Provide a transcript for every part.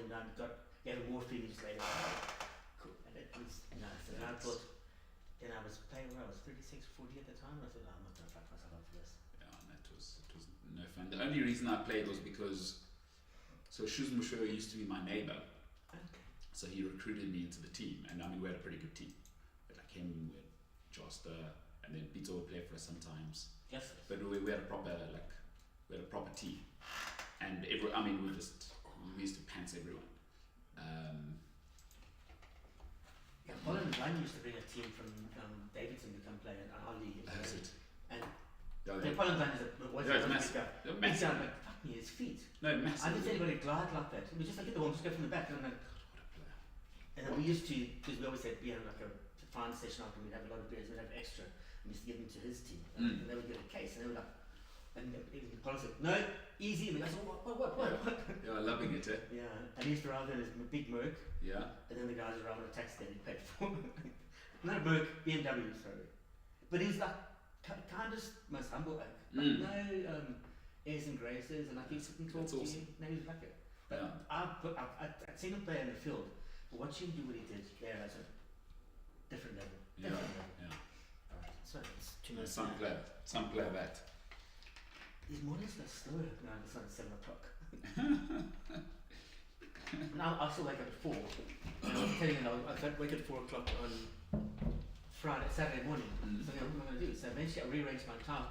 him down, gave him more food, and just laid him down. Cool. And it was nice. And then I thought, then I was playing when I was 36, 40 at the time, and I thought, no, I'm not going to fuck myself up for this. Yeah, and it was no fun. The only reason I played was because Shuz Musho used to be my neighbor. Okay. So he recruited me into the team, and I mean we had a pretty good team. But like him, we had Joster, and then Pizzo would play for us sometimes. Yes. But we had a proper team, and we used to pants everyone. Yeah, Holland Line used to bring a team from Davidson to come play in our league. That's it. And Yeah, Holland Line was massive. big guy, but fuck me, his feet. No, massive. I didn't see anybody glide like that. It was just like, get the one, just go from the back. And I'm like, What a player. and then we used to, because we always had, we had like a fine session after, we'd have a lot of beers, we'd have extra, and we used to give them to his team. And they would get a case, and they were like, and the police said, no, easy. And I said, what? Yeah, loving it, eh? Yeah, and he used to ride in his big Merc, Yeah. and then the guys would ride on a taxi that he paid for. Not a Merc, BMW, sorry. But he was like, kind of most humble, like no airs and graces, and like he'd sit and talk to you. No, he was like it. But I'd seen him play in the field, but watching him do what he did there, that's a different level. Different level. Yeah. So it's too much. Some player that. He's more or less like slow now. It's like 7 o'clock. Now I still wake up at 4. And I was telling you, I wake up at 4 o'clock on Saturday morning. So what am I going to do? So eventually I rearranged my entire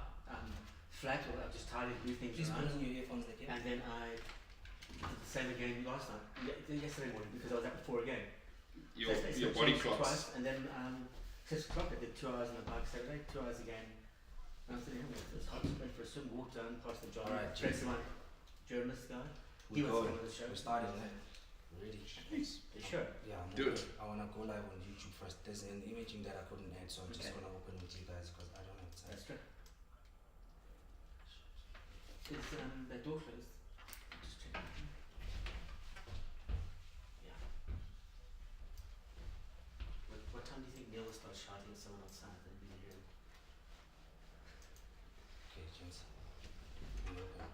flat, or I just tidied a few things Please put around. on your earphones again. And then I did the same again last night, yesterday morning, because I was up at 4 again. Your body clocks. Twice, and then 6 o'clock I did 2 hours on the bike Saturday, 2 hours again. And I was sitting here, it was hot, went for a swim, walked down past the John, Alright, Tracy, one journalist guy. We He was going. on the show. We're starting now. Ready? You sure? Yeah, I'm Do it. I want to go live on YouTube first. There's an imaging that I couldn't add, so I'm just Okay. going to open with you guys because I don't have time. That's true. Is that door closed? Just checking. Yeah. What time do you think Neil will start shouting at someone outside that we can hear him? Okay, James. I'm open.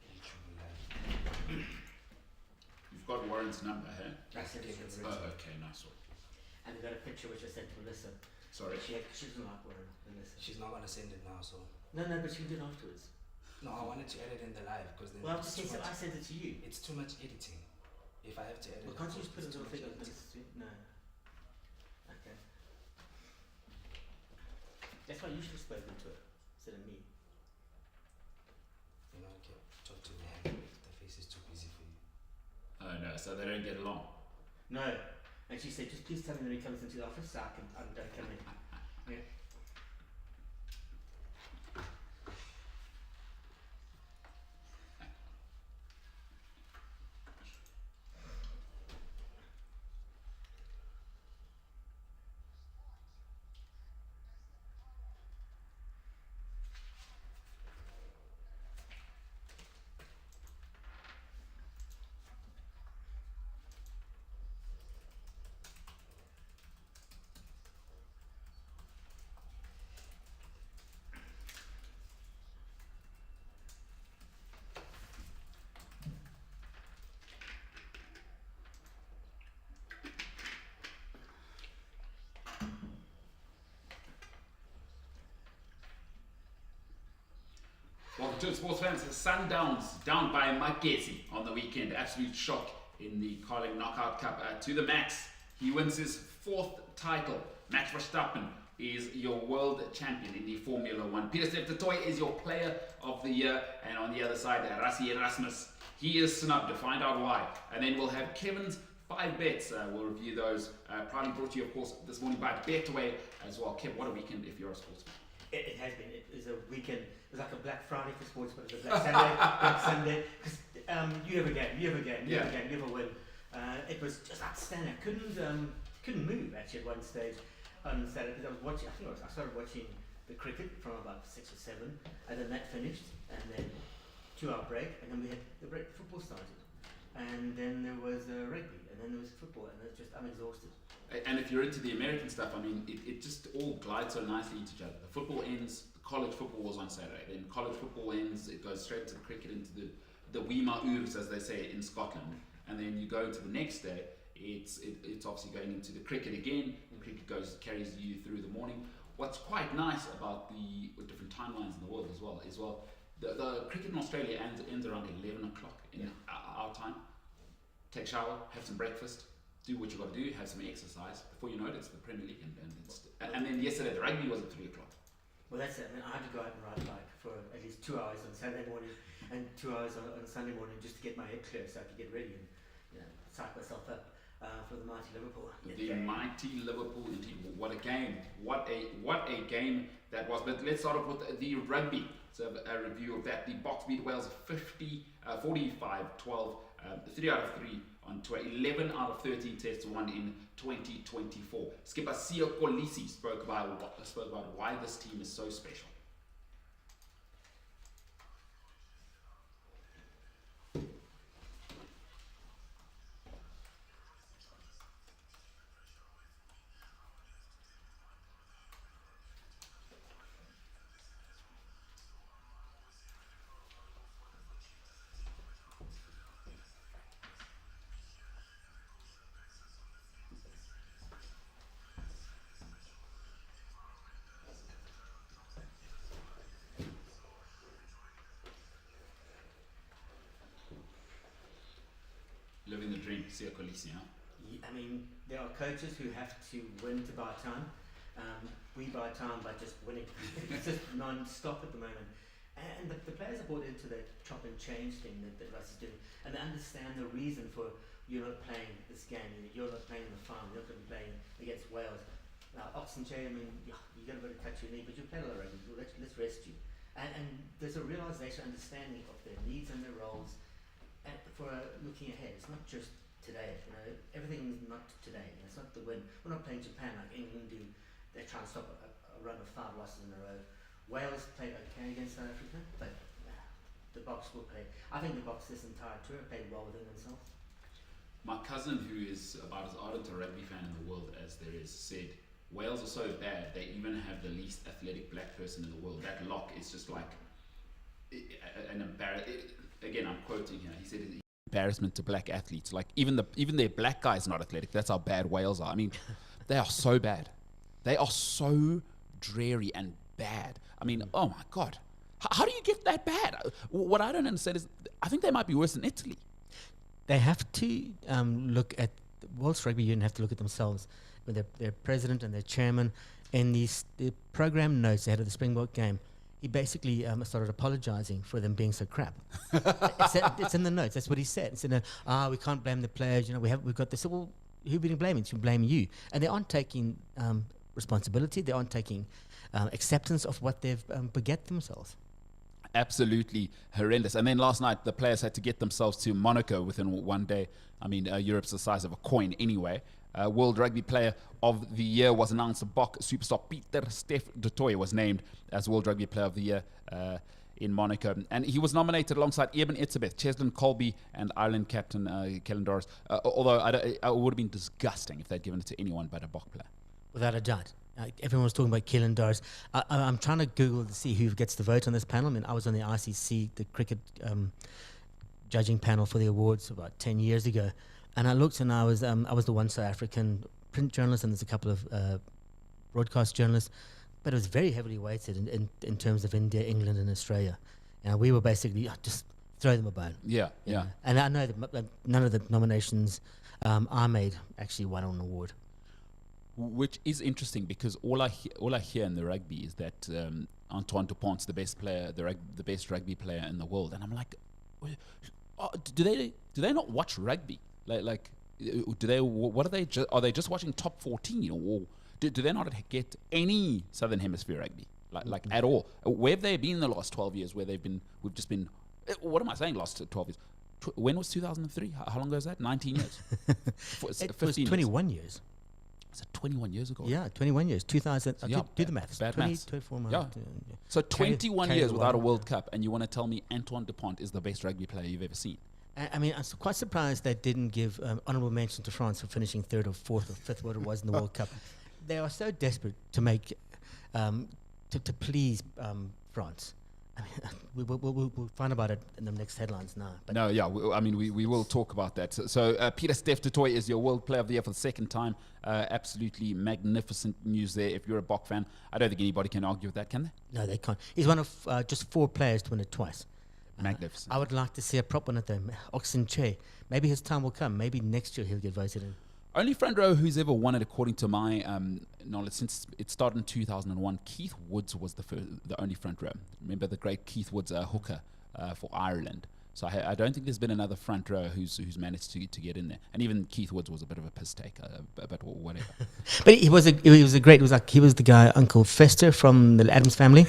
YouTube live. You've got Warren's number, hey? That's it. it's Oh, okay, nice one. And we got a picture which I sent to Melissa. Sorry. She doesn't like Warren, Melissa. She's not going to send it now, so. No, but she can do it afterwards. No, I wanted to edit in the live because then Well, it's too much. I sent it to you. It's too much editing. If I have to edit Well, can't you just put a it's little too thing much on editing. this? No. Okay. That's why you should have spoken to her instead of me. You know, okay, talk to the hand. The face is too busy for you. Oh no, so they don't get along. No. And she said, just please tell me when he comes into the office so I don't come in. Yeah. Welcome to it, sports fans. The Sundowns down by MKT on the weekend. Absolute shock in the Carling Knockout Cup to the Max. He wins his 4th title. Max Verstappen is your world champion in the Formula 1. Peter Steptoe is your player of the year. And on the other side, Rassi Erasmus. He is snubbed. To find out why. And then we'll have Kevin's 5 bets. We'll review those. Proudly brought to you, of course, this morning by Betway as well. Kev, what a weekend if you're a sportsman. It has been. It was a weekend. It was like a Black Friday for sports, but it was a Black Saturday, Black Sunday. Because you have a game, you have a game, you have a game, you have a win. It was just outstanding. I couldn't move actually at one stage on Saturday because I was watching. I started watching the cricket from about 6 or 7, and then that finished, and then 2-hour break, and then we had the break. Football started, and then there was rugby, and then there was football, and it's just I'm exhausted. And if you're into the American stuff, I mean, it just all glides so nicely into each other. The football ends, college football was on Saturday. Then college football ends, it goes straight to the cricket, into the Wee Urs, as they say in Scotland. and then you go to the next day. It's obviously going into the cricket again. The cricket carries you through the morning. What's quite nice about the different timelines in the world as well, the cricket in Australia ends around 11 o'clock in our time. Take a shower, have some breakfast, do what you got to do, have some exercise. Before you know it, it's the Premier League, and then yesterday the rugby was at 3 o'clock. Well, that's it. I mean, I had to go out and ride a bike for at least 2 hours on Saturday morning and 2 hours on Sunday morning just to get my head clear so I could get ready and psych myself up for the mighty Liverpool. The mighty Liverpool, indeed. What a game! What a game that was. But let's start off with the rugby. So a review of that. The Box beat Wales 45-12. 3 out of 3 on tour. 11 out of 13 tests won in 2024. Skipper Siya Kolisi spoke about why this team is so special. Living the dream, Siya Kolisi, huh? I mean, there are coaches who have to win to buy time. We buy time by just winning. It's just non-stop at the moment. And the players are bought into the chop and change thing that Russ is doing. And they understand the reason for you're not playing this game. You're not playing the farm. You're not going to be playing against Wales. Now, Oxenjay, I mean, you're going to touch your knee, but you play a lot of rugby. Let's rest you. And there's a realization, understanding of their needs and their roles. And for looking ahead, it's not just today. Everything's not today. It's not the win. We're not playing Japan like England do. They try and stop a run of 5 losses in a row. Wales played okay against South Africa, but the Box will play. I think the Box this entire tour played well within themselves. My cousin, who is about as ardent a rugby fan in the world as there is, said Wales are so bad they even have the least athletic black person in the world. That lock is just like an embarrassment. Again, I'm quoting here. He said, "Embarrassment to black athletes. Like even their black guys not athletic. That's how bad Wales are. I mean, they are so bad. They are so dreary and bad. I mean, oh my God, how do you get that bad? What I don't understand is, I think they might be worse than Italy. They have to look at the World Rugby Union. Have to look at themselves with their president and their chairman. In the program notes ahead of the Springbok game, he basically started apologizing for them being so crap. It's in the notes. That's what he said. It's in we can't blame the players. We've got this. So, well, who we blame? It should blame you. And they aren't taking responsibility. They aren't taking acceptance of what they've beget themselves. Absolutely horrendous. And then last night, the players had to get themselves to Monaco within one day. I mean, Europe's the size of a coin anyway. World Rugby Player of the Year was announced. Bok superstar Pieter Steph du Toit was named as World Rugby Player of the Year in Monaco. And he was nominated alongside Eben Etzebeth, Cheslin Colby, and Ireland captain Kellen Doris. Although it would have been disgusting if they'd given it to anyone but a Bok player. Without a doubt. Everyone was talking about Kellen Doris. I'm trying to Google to see who gets the vote on this panel. I mean, I was on the ICC, the cricket judging panel for the awards about 10 years ago. And I looked, and I was the one South African print journalist, and there's a couple of broadcast journalists, but it was very heavily weighted in terms of India, England, and Australia. We were basically just throw them a bone. Yeah. And I know that none of the nominations I made actually won an award. Which is interesting, because all I hear in the rugby is that Antoine Dupont's the best player, the best rugby player in the world, and I'm like, do they not watch rugby? Like, do they? What are they? Are they just watching top 14, or do they not get any Southern Hemisphere rugby like at all? Where have they been in the last 12 years? Where we've just been. What am I saying? Last 12 years. When was 2003? How long ago was that? 19 years. It was 21 years. Is it 21 years ago? Yeah, 21 years. 2000. Do the maths. Bad 20, maths. 24 months. Yeah. So 21 years without a World Cup, and you want to tell me Antoine Dupont is the best rugby player you've ever seen? I mean, I'm quite surprised they didn't give honourable mention to France for finishing 3rd or 4th or 5th, what it was in the World Cup. They are so desperate to make, to please France. We'll find about it in the next headlines now. But No, yeah, we will talk about that. So Peter Steph Totoy is your World Player of the Year for the second time. Absolutely magnificent news there. If you're a Bok fan, I don't think anybody can argue with that, can they? no, they can't. He's one of just 4 players to win it twice. Magnificent. I would like to see a prop on it though. Oxen Che. Maybe his time will come. Maybe next year he'll get voted in. Only front row who's ever won it, according to my knowledge, since it started in 2001. Keith Woods was the only front row. Remember the great Keith Woods hooker for Ireland. So I don't think there's been another front row who's managed to get in there. And even Keith Woods was a bit of a piss take, but whatever. But he was the guy, Uncle Fester from the Addams Family.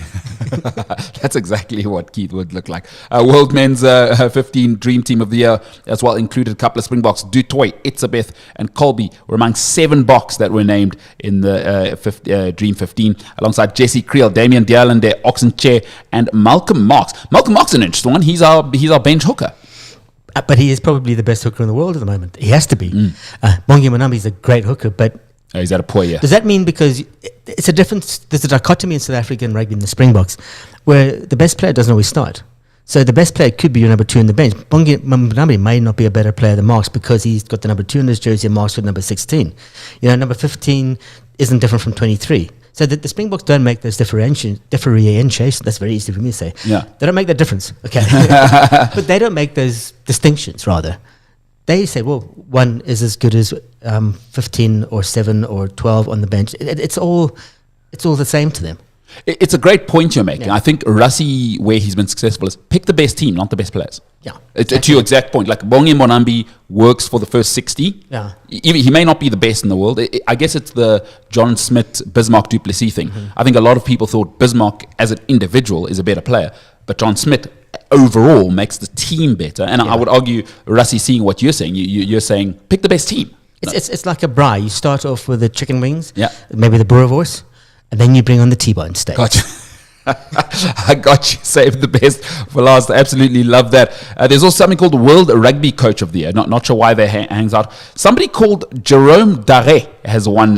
That's exactly what Keith would look like. World Men's 15 Dream Team of the Year as well included a couple of Springboks. Dutoy, Itzebeth, and Colby were among 7 Boks that were named in the Dream 15, alongside Jesse Creel, Damian Dialande, Oxenchair, and Malcolm Marx. Malcolm Marx is an interesting one. He's our bench hooker. But he is probably the best hooker in the world at the moment. He has to be. Bongi Monambi is a great hooker, but He's had a poor year. does that mean because it's a difference? There's a dichotomy in South African rugby in the Springboks where the best player doesn't always start. So the best player could be your number 2 in the bench. Bongi Monambi may not be a better player than Marx because he's got the number 2 in his jersey and Marx with number 16. Number 15 isn't different from 23. So the Springboks don't make those differentiations. That's very easy for me to say. Yeah. They don't make that difference, okay? But they don't make those distinctions, rather. They say, well, one is as good as 15 or 7 or 12 on the bench. It's all the same to them. It's a great point you're making. Yeah. I think Rassie, where he's been successful, is pick the best team, not the best players. Yeah. It's to your exact point. Like Bongi Monambi works for the first 60. Yeah. He may not be the best in the world. I guess it's the John Smith, Bismarck Duplessis thing. Mm-hmm. I think a lot of people thought Bismarck as an individual is a better player, but John Smith overall makes the team better. And I would argue, Rassie, seeing what you're saying, you're saying pick the best team. It's like a braai. You start off with the chicken wings, Yeah. maybe the boerewors, and then you bring on the T-bone steak. Gotcha. I got you. Saved the best for last. I absolutely love that. There's also something called World Rugby Coach of the Year. Not sure why that hangs out. Somebody called Jérôme Daré has won.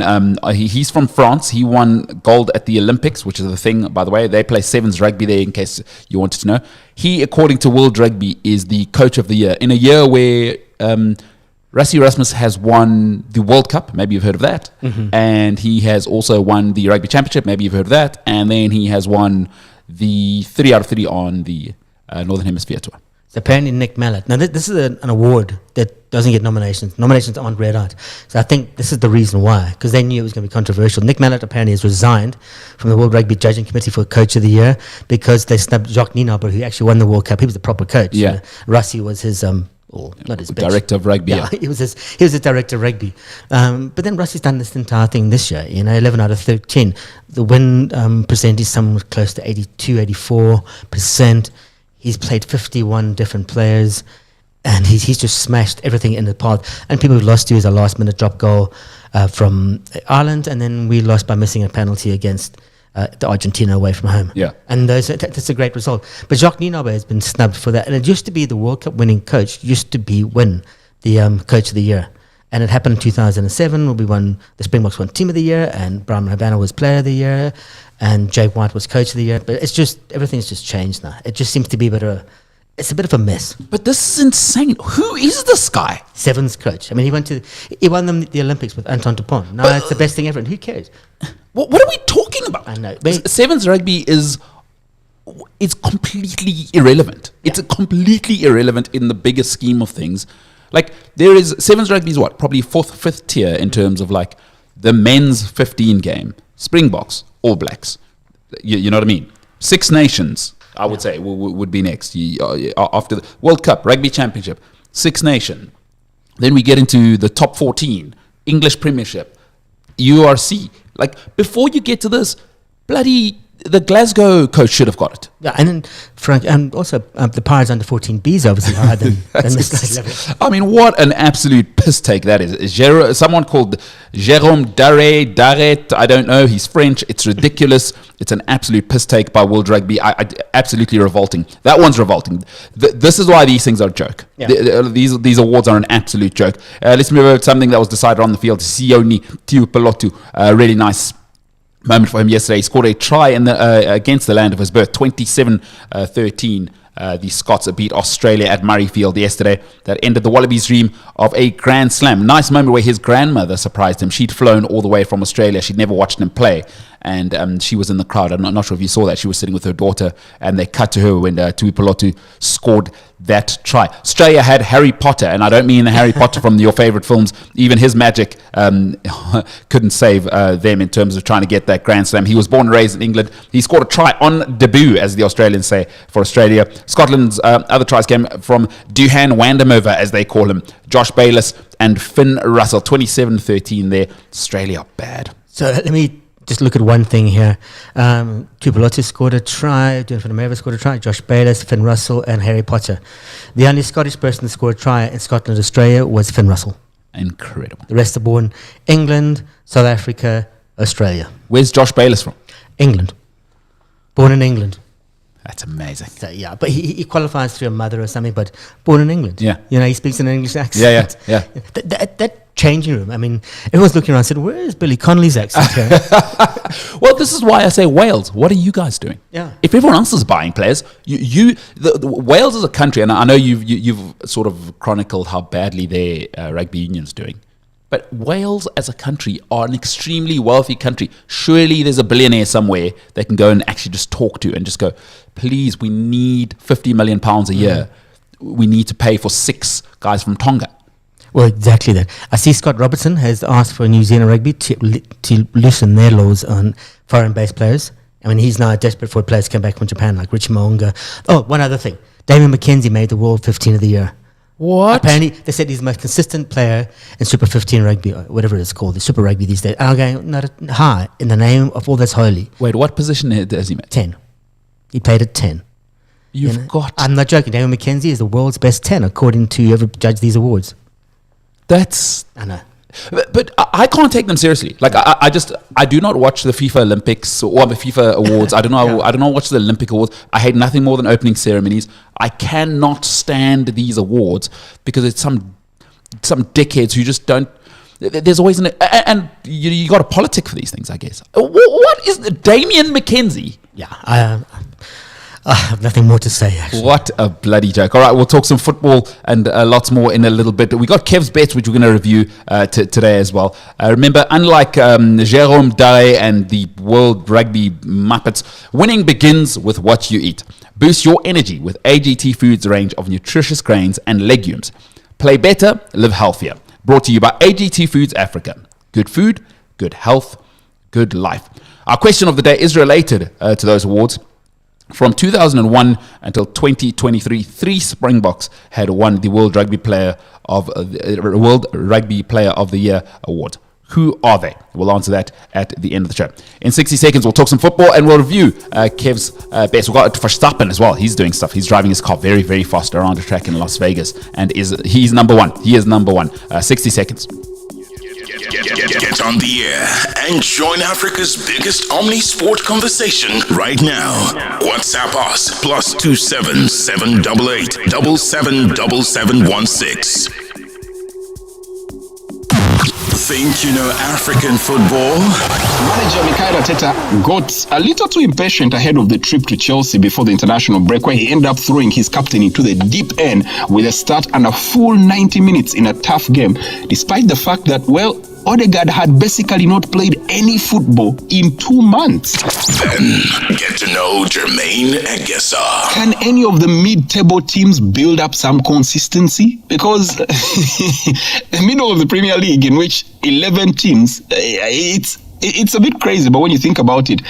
He's from France. He won gold at the Olympics, which is the thing, by the way. They play sevens rugby there, in case you wanted to know. He, according to World Rugby, is the Coach of the Year in a year where Rassie Erasmus has won the World Cup, maybe you've heard of that, and he has also won the Rugby Championship, maybe you've heard of that, and then he has won the 3 out of 3 on the Northern Hemisphere Tour. So apparently Nick Mallett. Now this is an award that doesn't get nominations. Nominations aren't read out. So I think this is the reason why, because they knew it was going to be controversial. Nick Mallett apparently has resigned from the World Rugby Judging Committee for Coach of the Year because they snubbed Jacques Nienaber, who actually won the World Cup. He was the proper coach. Yeah. Rassie was his not his bench. Director of rugby. Yeah, he was the director of rugby. But then Rassie's done this entire thing this year. 11 out of 13. The win percentage is somewhere close to 82, 84%. He's played 51 different players, and he's just smashed everything in the path. And people who lost to is a last-minute drop goal from Ireland, and then we lost by missing a penalty against the Argentina away from home. Yeah. And that's a great result. But Jacques Nienaber has been snubbed for that. And it used to be the World Cup winning coach, used to be win the Coach of the Year. And it happened in 2007 when we won, the Springboks won Team of the Year, and Brian Habana was Player of the Year, and Jake White was Coach of the Year. But it's just, everything's just changed now. It just seems to be it's a bit of a mess. But this is insane. Who is this guy? Sevens coach. I mean, he won them the Olympics with Anton Dupont. Now it's the best thing ever, and who cares? What are we talking about? I know. Sevens rugby is completely irrelevant. Yeah. It's completely irrelevant in the bigger scheme of things. Like, there is sevens rugby is what? Probably 4th, 5th tier in terms of like the men's 15 game. Springboks, All Blacks. You know what I mean? Six Nations, I would say, would be next. After the World Cup, Rugby Championship, Six Nation. Then we get into the top 14, English Premiership, URC. Like, before you get to this, bloody, the Glasgow coach should have got it. Yeah, and then Frank, and also the Pirates under 14Bs obviously higher than this level. I mean, what an absolute piss take that is. Someone called Jérôme Daré, I don't know, he's French. It's ridiculous. It's an absolute piss take by World Rugby. Absolutely revolting. That one's revolting. This is why these things are a joke. Yeah. These awards are an absolute joke. Let's move over to something that was decided on the field. Sione Tiupelotu, really nice moment for him yesterday. He scored a try against the land of his birth, 27-13. The Scots beat Australia at Murrayfield yesterday. That ended the Wallabies' dream of a Grand Slam. Nice moment where his grandmother surprised him. She'd flown all the way from Australia. She'd never watched him play. And she was in the crowd. I'm not sure if you saw that. She was sitting with her daughter, and they cut to her when Tuipulotu scored that try. Australia had Harry Potter, and I don't mean the Harry Potter from your favorite films. Even his magic couldn't save them in terms of trying to get that Grand Slam. He was born and raised in England. He scored a try on debut, as the Australians say, for Australia. Scotland's other tries came from Duhan Wandermover, as they call him, Josh Bayliss and Finn Russell. 27-13 there. Australia are bad. So let me just look at one thing here. Tuipulotu scored a try, Duhan Wandermover scored a try, Josh Bayliss, Finn Russell and Harry Potter. The only Scottish person to score a try in Scotland and Australia was Finn Russell. Incredible. The rest are born England, South Africa, Australia. Where's Josh Bayliss from? England. Born in England. That's amazing. So, yeah, but he qualifies through a mother or something, but born in England. Yeah. You know, he speaks in an English accent. Yeah. That changing room, I mean, everyone's looking around and said, where is Billy Connolly's accent here? Well, this is why I say Wales. What are you guys doing? Yeah. If everyone else is buying players, the Wales is a country, and I know you've sort of chronicled how badly their rugby union's doing. But Wales as a country are an extremely wealthy country. Surely there's a billionaire somewhere they can go and actually just talk to and just go, please, we need £50 million a year. We need to pay for 6 guys from Tonga. Well, exactly that. I see Scott Robertson has asked for New Zealand Rugby to loosen their laws on foreign-based players. I mean, he's now desperate for players to come back from Japan, like Richie Mo'unga. Oh, one other thing. Damien McKenzie made the World 15 of the Year. What? Apparently, they said he's the most consistent player in Super 15 rugby, or whatever it's called, the Super Rugby these days. And I'm going, not high, in the name of all that's holy. Wait, what position has he made? 10. He played at 10. You've got... I'm not joking. Damien McKenzie is the world's best 10, according to whoever judged these awards. That's... I know. But I can't take them seriously. Like I do not watch the FIFA Olympics or the FIFA awards. I don't know. I don't know watch the Olympic awards. I hate nothing more than opening ceremonies. I cannot stand these awards because it's some dickheads who just don't. There's always and you got to politic for these things, I guess. What is Damien McKenzie? Yeah, I have nothing more to say, actually. What a bloody joke. All right, we'll talk some football and lots more in a little bit. We got Kev's bets, which we're going to review today as well. Remember, unlike Jerome Day and the World Rugby Muppets, winning begins with what you eat. Boost your energy with AGT Foods' range of nutritious grains and legumes. Play better, live healthier. Brought to you by AGT Foods Africa. Good food, good health, good life. Our question of the day is related to those awards. From 2001 until 2023, 3 Springboks had won the World Rugby Player of the Year award. Who are they? We'll answer that at the end of the show. In 60 seconds, we'll talk some football and we'll review Kev's best. We've got Verstappen as well. He's doing stuff. He's driving his car very, very fast around a track in Las Vegas, and he's number one. He is number one. 60 seconds. Get on the air and join Africa's biggest Omni sport conversation right now. WhatsApp us +27 788 777716. Think you know African football? Manager McCallum got a little too impatient ahead of the trip to Chelsea before the international break, where he ended up throwing his captain into the deep end with a start and a full 90 minutes in a tough game, despite the fact that, well, Odegaard had basically not played any football in 2 months. Then get to know Jermaine Egesa. Can any of the mid-table teams build up some consistency? Because the middle of the Premier League, in which 11 teams, it's a bit crazy, but when you think about it,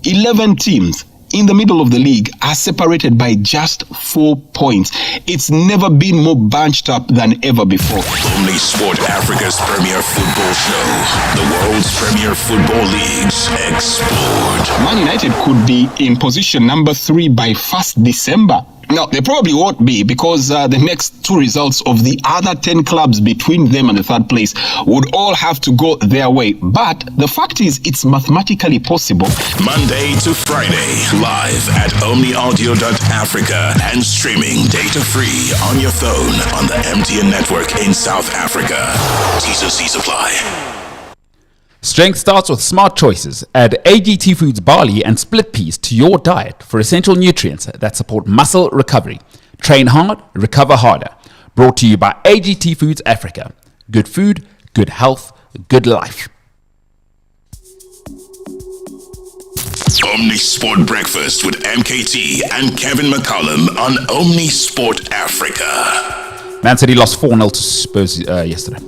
11 teams in the middle of the league are separated by just 4 points. It's never been more bunched up than ever before. Omni Sport Africa's premier football show. The world's premier football leagues explored. Man United could be in position number 3 by 1st December. No, they probably won't be, because the next 2 results of the other 10 clubs between them and the 3rd place would all have to go their way. But the fact is, it's mathematically possible. Monday to Friday, live at omniaudio.africa and streaming data-free on your phone on the MTN network in South Africa. T&C supply. Strength starts with smart choices. Add AGT Foods barley and split peas to your diet for essential nutrients that support muscle recovery. Train hard, recover harder. Brought to you by AGT Foods Africa. Good food, good health, good life. Omni Sport Breakfast with MKT and Kevin McCallum on Omni Sport Africa. Man City lost 4-0 to Spurs yesterday.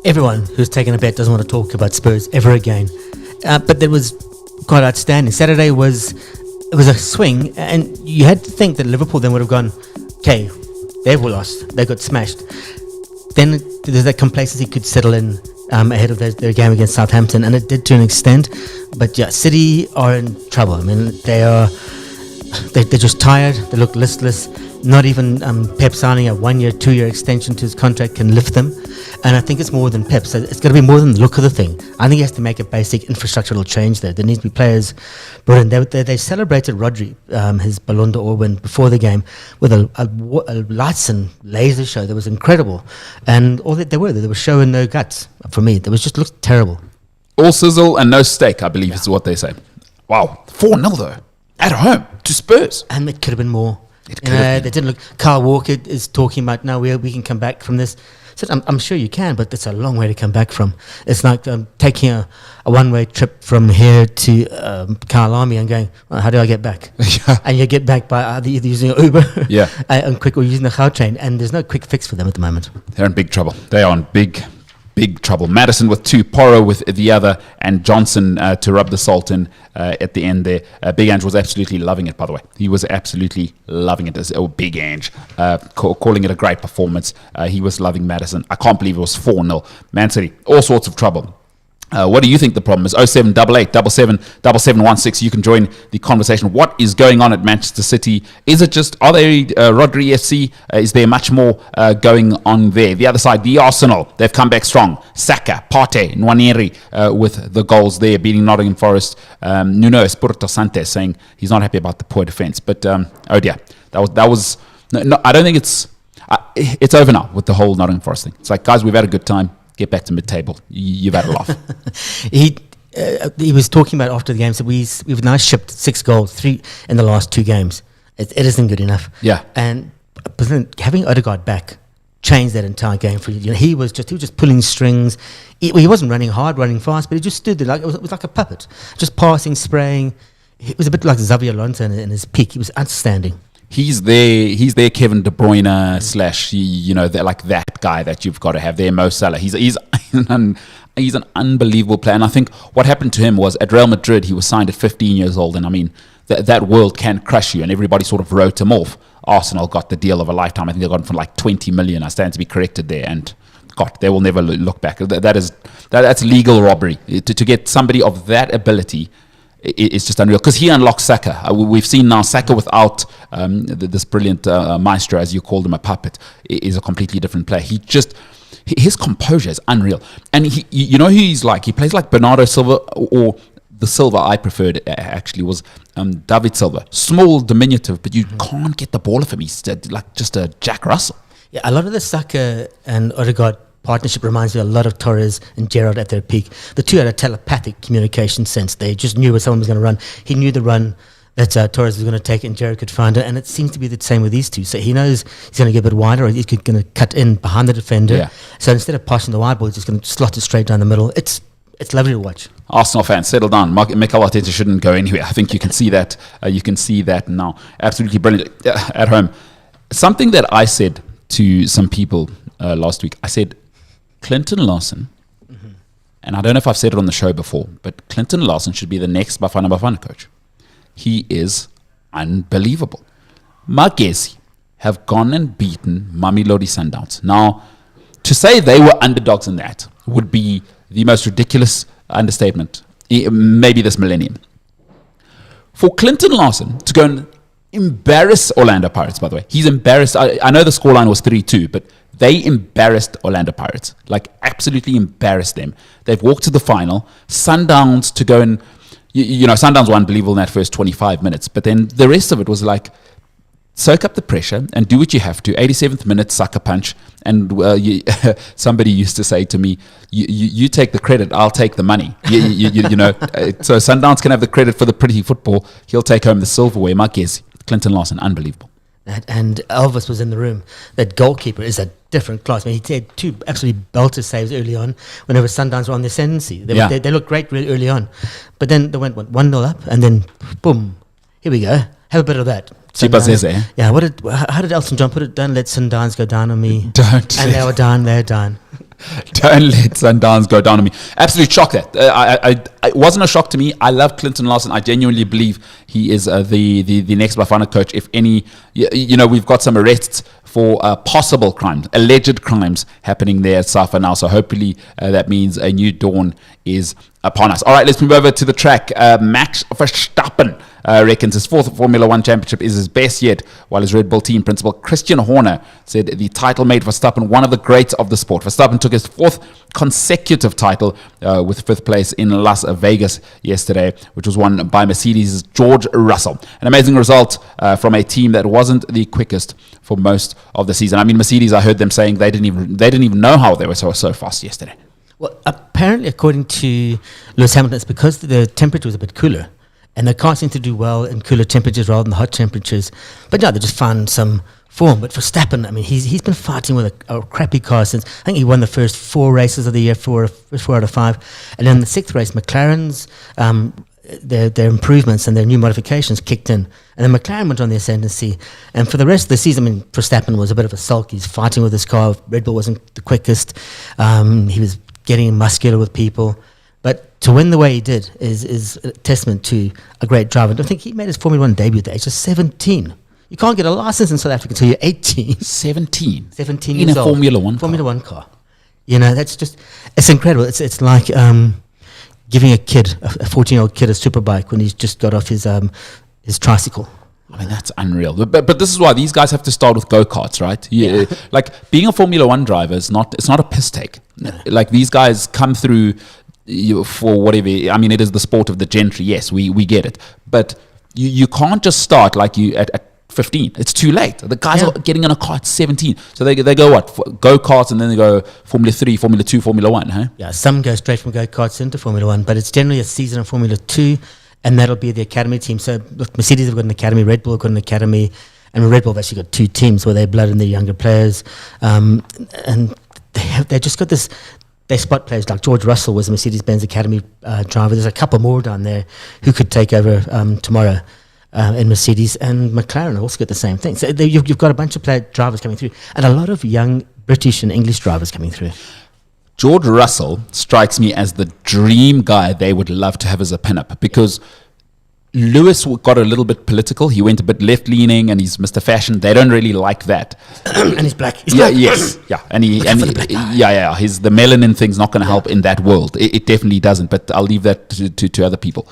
Everyone who's taken a bet doesn't want to talk about Spurs ever again. But that was quite outstanding. Saturday was a swing, and you had to think that Liverpool then would have gone, okay, they've lost, they got smashed. Then there's that complacency could settle in ahead of their game against Southampton, and it did to an extent. But yeah, City are in trouble. I mean, they're just tired. They look listless. Not even Pep signing a 1 year, 2 year extension to his contract can lift them. And I think it's more than Pep. So it's going to be more than the look of the thing. I think he has to make a basic infrastructural change there. There needs to be players brought in. They celebrated Rodri, his Ballon d'Or win before the game, with a lights and laser show that was incredible. And all that they were showing no guts for me. It was just looked terrible. All sizzle and no steak, I believe is what they say. Wow, 4-0 though, at home to Spurs. And it could have been more. It could have they didn't look. Kyle Walker is talking about now we can come back from this. So I'm sure you can, but it's a long way to come back from. It's like taking a one-way trip from here to Kyalami and going, well, how do I get back? Yeah. And you get back by either using an Uber Yeah. and quick, or using the Gautrain, and there's no quick fix for them at the moment. They're in big trouble. They are in big trouble. Madison with 2, Porro with the other, and Johnson to rub the salt in at the end there. Big Ange was absolutely loving it, by the way. He was absolutely loving it. Big Ange, calling it a great performance. He was loving Madison. I can't believe it was 4-0. Man City, all sorts of trouble. What do you think the problem is? 0788 777716. You can join the conversation. What is going on at Manchester City? Is it just, are they Rodri FC? Is there much more going on there? The other side, the Arsenal, they've come back strong. Saka, Partey, Nwaneri with the goals there, beating Nottingham Forest. Nuno Espirito Santos saying he's not happy about the poor defense. But, oh dear, that was no, I don't think it's over now with the whole Nottingham Forest thing. It's like, guys, we've had a good time. Get back to mid-table. You've had a laugh. He was talking about after the game, so we've now shipped 6 goals, 3 in the last 2 games. It isn't good enough. Yeah. And but then having Odegaard back changed that entire game for you. You know, he was just pulling strings. He wasn't running hard, running fast, but he just stood there like it was like a puppet, just passing, spraying. It was a bit like Xavi Alonso in his peak. He was outstanding. He's there Kevin De Bruyne slash, like that guy that you've got to have there, Mo Salah. He's an unbelievable player. And I think what happened to him was at Real Madrid, he was signed at 15 years old. And I mean, that world can crush you. And everybody sort of wrote him off. Arsenal got the deal of a lifetime. I think they got him for like 20 million. I stand to be corrected there. And God, they will never look back. That's legal robbery. To get somebody of that ability, it's just unreal, because he unlocks Saka. We've seen now Saka without this brilliant maestro, as you called him, a puppet, is a completely different player. His composure is unreal. And who he's like? He plays like Bernardo Silva, or the Silva I preferred actually was David Silva. Small, diminutive, but you can't get the ball off him. He's like just a Jack Russell. Yeah, a lot of the Saka and Odegaard partnership reminds me a lot of Torres and Gerrard at their peak. The two had a telepathic communication sense. They just knew where someone was going to run. He knew the run that Torres was going to take, and Gerrard could find it. And it seems to be the same with these two. So he knows he's going to get a bit wider, or he's going to cut in behind the defender. Yeah. So instead of passing the wide ball, he's just going to slot it straight down the middle. It's lovely to watch. Arsenal fans, settle down. Mikel Arteta shouldn't go anywhere. I think you can see that. You can see that now. Absolutely brilliant at home. Something that I said to some people last week, I said, Clinton Larson, and I don't know if I've said it on the show before, but Clinton Larson should be the next Bafana Bafana coach. He is unbelievable. Magesi have gone and beaten Mamelodi Sundowns. Now, to say they were underdogs in that would be the most ridiculous understatement, maybe this millennium. For Clinton Larson to go and embarrass Orlando Pirates, by the way, he's embarrassed. I know the scoreline was 3-2, but they embarrassed Orlando Pirates, like absolutely embarrassed them. They've walked to the final. Sundowns to go and, Sundowns were unbelievable in that first 25 minutes. But then the rest of it was like, soak up the pressure and do what you have to. 87th minute, sucker punch. And somebody used to say to me, you take the credit, I'll take the money. You know, so Sundowns can have the credit for the pretty football. He'll take home the silverware. My guess, Clinton Larson, unbelievable. And Elvis was in the room. That goalkeeper is a different class. I mean, he had two absolutely belter saves early on whenever Sundowns were on the ascendancy. They looked great really early on. But then they went 1-0 up, and then, boom, here we go. Have a bit of that. Yeah, how did Elton John put it? Don't let Sundowns go down on me. And they were down, they're down. Don't let Sundowns go down on me. Absolute shock that. It wasn't a shock to me. I love Clinton Larson. I genuinely believe he is the next Bafana coach. If any, we've got some arrests for possible crimes, alleged crimes happening there at Safa now. So hopefully that means a new dawn is upon us. All right, let's move over to the track. Max Verstappen reckons his fourth Formula One championship is his best yet, while his Red Bull team principal Christian Horner said the title made Verstappen one of the greats of the sport. Verstappen took his fourth consecutive title with fifth place in Las Vegas yesterday, which was won by Mercedes' George Russell. An amazing result from a team that wasn't the quickest for most of the season. I mean, Mercedes, I heard them saying they didn't even know how they were so fast yesterday. Well, apparently, according to Lewis Hamilton, it's because the temperature was a bit cooler. And the car seemed to do well in cooler temperatures rather than hot temperatures. But yeah, they just found some form. But for Verstappen, I mean, he's been fighting with a crappy car since, I think he won the first 4 races of the year, 4 out of 5. And then the 6th race, McLaren's, their improvements and their new modifications kicked in. And then McLaren went on the ascendancy. And for the rest of the season, I mean, Verstappen was a bit of a sulk. He's fighting with his car. Red Bull wasn't the quickest. He was getting muscular with people. But to win the way he did is a testament to a great driver. I think he made his Formula One debut at the age of 17. You can't get a license in South Africa until you're 18. 17 17 in years a old. Formula One car. You know, that's just, it's incredible. It's like giving a 14-year-old kid a superbike when he's just got off his tricycle. I mean, that's unreal. But this is why these guys have to start with go-karts, right? Yeah. Like, being a Formula One driver it's not a piss take. No. Like, these guys come through for whatever. I mean, it is the sport of the gentry. Yes, we get it. But you can't just start like you at 15. It's too late. The guys are getting in a car at 17. So they go what? Go-karts, and then they go Formula 3, Formula 2, Formula 1, huh? Yeah, some go straight from go-karts into Formula 1, but it's generally a season of Formula 2, and that'll be the academy team. So look, Mercedes have got an academy, Red Bull have got an academy, and Red Bull have actually got 2 teams where they blood in their younger players. And they just got this. They spot players like George Russell was a Mercedes-Benz Academy driver. There's a couple more down there who could take over tomorrow in Mercedes, and McLaren also got the same thing. So you've got a bunch of drivers coming through, and a lot of young British and English drivers coming through. George Russell strikes me as the dream guy they would love to have as a pin-up, because Lewis got a little bit political. He went a bit left-leaning, and he's Mr. Fashion. They don't really like that. And he's black. Yes. And he's the melanin thing's not going to help in that world. It definitely doesn't. But I'll leave that to other people.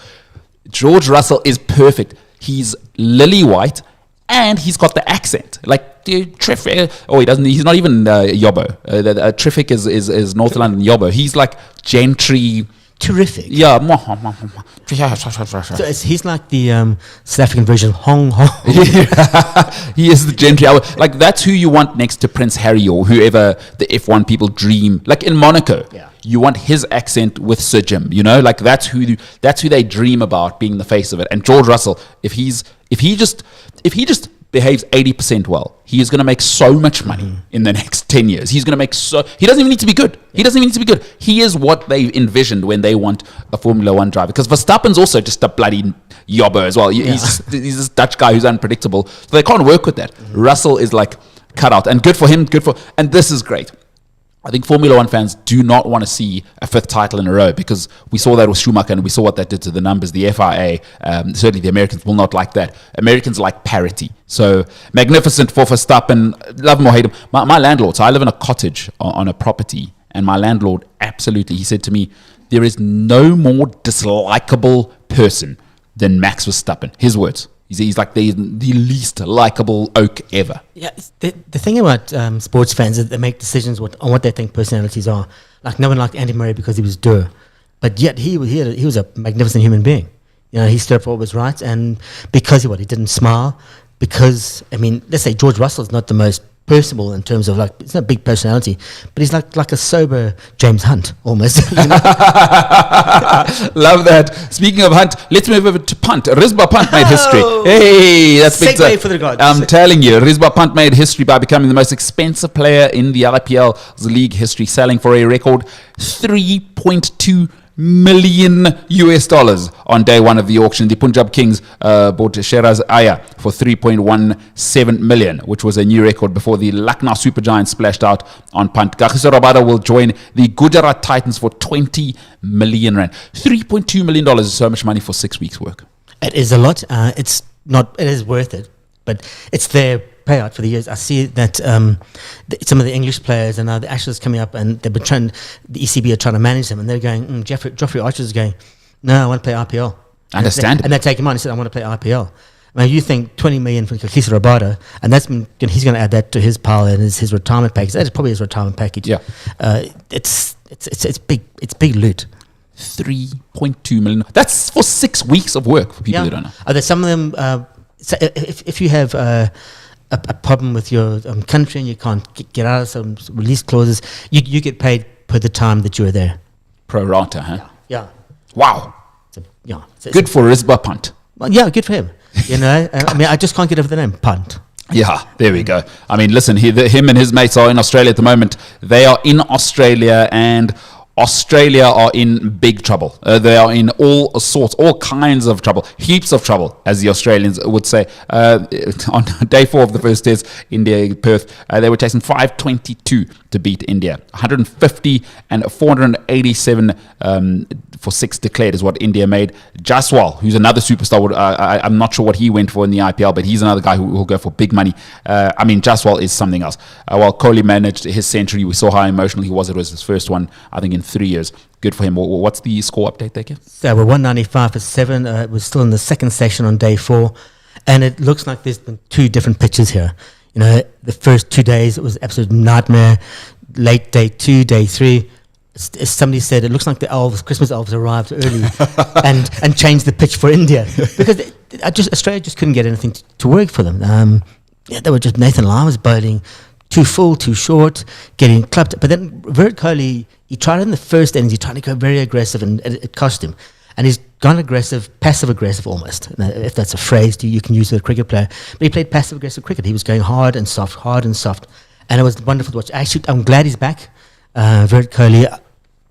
George Russell is perfect. He's lily white, and he's got the accent. Like Traffic. Oh, he doesn't. He's not even Yobbo. Traffic is North London Yobbo. He's like gentry. Terrific. Yeah. So he's like the South African version of Hong Hong. He is the gentry. Like, that's who you want next to Prince Harry or whoever the F1 people dream. Like in Monaco, you want his accent with Sir Jim. You know, like that's who they dream about being the face of it. And George Russell, if he just behaves 80% well, he is going to make so much money in the next 10 years. He's going to make he doesn't even need to be good. He doesn't even need to be good. He is what they envisioned when they want a Formula One driver. Because Verstappen's also just a bloody yobber as well. He's this Dutch guy who's unpredictable. So they can't work with that. Russell is like cut out. And good for him. And this is great. I think Formula One fans do not want to see a 5th title in a row, because we saw that with Schumacher and we saw what that did to the numbers. The FIA, certainly the Americans will not like that. Americans like parity. So magnificent for Verstappen. Love him or hate him. My landlord, so I live in a cottage on a property, and my landlord absolutely, he said to me, there is no more dislikable person than Max Verstappen. His words. He's like the least likable oak ever. Yeah, the thing about sports fans is they make decisions on what they think personalities are. Like, no one liked Andy Murray because he was dour, but yet he was a magnificent human being. You know, he stood up for what was right, and because he didn't smile, because, I mean, let's say George Russell's not the most personable in terms of like, it's not a big personality, but he's like a sober James Hunt almost. You know? Love that. Speaking of Hunt, let's move over to punt. Risba Punt made history. Hey, that's big Segue for the gods. I'm telling you, Risba Punt made history by becoming the most expensive player in the IPL's league history, selling for a record $3.2 million on day one of the auction. The Punjab Kings bought Sheraz Iyer for 3.17 million, which was a new record before the Lucknow Supergiants splashed out on punt. Kagiso Rabada will join the Gujarat Titans for 20 million rand. $3.2 million is so much money for 6 weeks' work. It is a lot. It's not. It is worth it, but it's their payout for the years. I see that some of the English players and now the Ashes coming up, and they've been trying. The ECB are trying to manage them, and they're going. Geoffrey Archer is going. No, I want to play IPL. Understand? And they take him on. He said, I want to play IPL. Now you think 20 million for Kagiso Rabada, and he's going to add that to his pile and his retirement package. That is probably his retirement package. Yeah, it's big. It's big loot. 3.2 million. That's for 6 weeks of work for people who don't know. There's some of them. So if you have a problem with your country and you can't get out of some release clauses, you get paid per the time that you were there. Pro rata, huh? Yeah. Wow. So Good for Risba Punt. Well, yeah, good for him. You know, I mean, I just can't get over the name Punt. Yeah, there we go. I mean, listen, him and his mates are in Australia at the moment. They are in Australia, and Australia are in big trouble. They are in all kinds of trouble, heaps of trouble, as the Australians would say. On day 4 of the first test, India, Perth, they were chasing 522 to beat India. 150 and 487 for 6 declared is what India made. Jaswal, who's another superstar, I'm not sure what he went for in the IPL, but he's another guy who will go for big money. I mean, Jaswal is something else. While Kohli managed his century, we saw how emotional he was. It was his first one, I think, in 3 years. Good for him. What's the score update there, Kev? So we're 195 for 7. It was still in the second session on day 4, and it looks like there's been 2 different pitches here. You know, the first 2 days it was absolute nightmare. Late day 2, day 3. As somebody said, it looks like the Christmas elves arrived early and changed the pitch for India, because Australia just couldn't get anything to work for them. They were just, Nathan Lyon was bowling too full, too short, getting clubbed. But then Virat Kohli, he tried in the first innings, he tried to go very aggressive, and it cost him. And he's gone aggressive, passive-aggressive almost, if that's a phrase you can use with a cricket player. But he played passive-aggressive cricket. He was going hard and soft. And it was wonderful to watch. Actually, I'm glad he's back. Virat Kohli,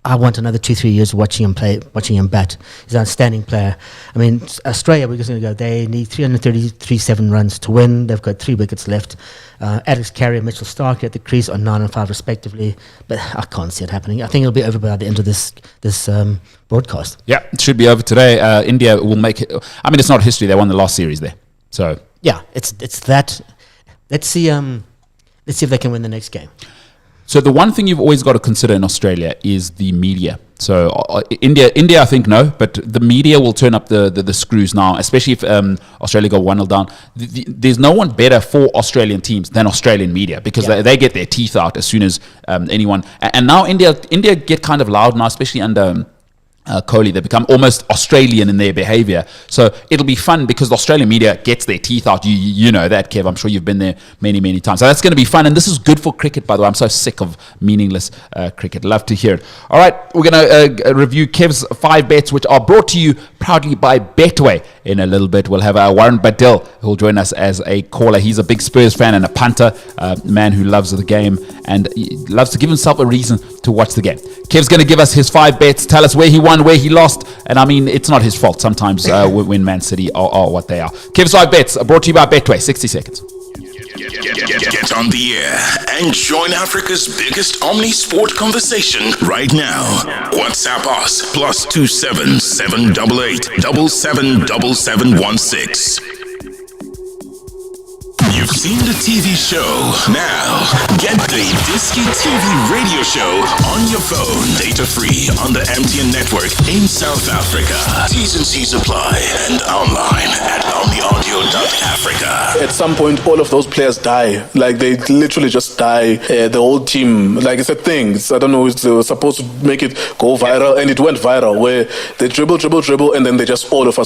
I want another 2-3 years watching him play, watching him bat. He's an outstanding player. I mean, Australia, we're just going to go. They need 337 runs to win. They've got 3 wickets left. Alex Carey and Mitchell Stark at the crease on 9 and 5 respectively. But I can't see it happening. I think it'll be over by the end of this broadcast. Yeah, it should be over today. India will make it. I mean, it's not history. They won the last series there. So yeah, it's that. Let's see if they can win the next game. So the one thing you've always got to consider in Australia is the media. So India, I think no, but the media will turn up the screws now, especially if Australia go 1-0 down. There's no one better for Australian teams than Australian media, because they get their teeth out as soon as anyone. And now India get kind of loud now, especially under Kohli. They become almost Australian in their behavior. So it'll be fun because the Australian media gets their teeth out. You know that, Kev. I'm sure you've been there many, many times. So that's going to be fun. And this is good for cricket, by the way. I'm so sick of meaningless cricket. Love to hear it. All right, we're going to review Kev's 5 bets, which are brought to you proudly by Betway. In a little bit, we'll have Warren Badil, who will join us as a caller. He's a big Spurs fan and a punter, man who loves the game and he loves to give himself a reason to watch the game. Kev's going to give us his 5 bets, tell us where he won, where he lost, and I mean, it's not his fault sometimes when Man City are what they are. Kev's 5 bets are brought to you by Betway. 60 seconds. Get on the air and join Africa's biggest Omni sport conversation right now. WhatsApp us +27 788 777716. You've seen the TV show. Now, get the Diski TV radio show on your phone. Data free on the MTN network in South Africa. T's and C's apply and online at omniaudio.africa. At some point, all of those players die. Like, they literally just die. The whole team, like, it's a thing. I don't know, they were supposed to make it go viral, and it went viral, where they dribble, and then they just, all of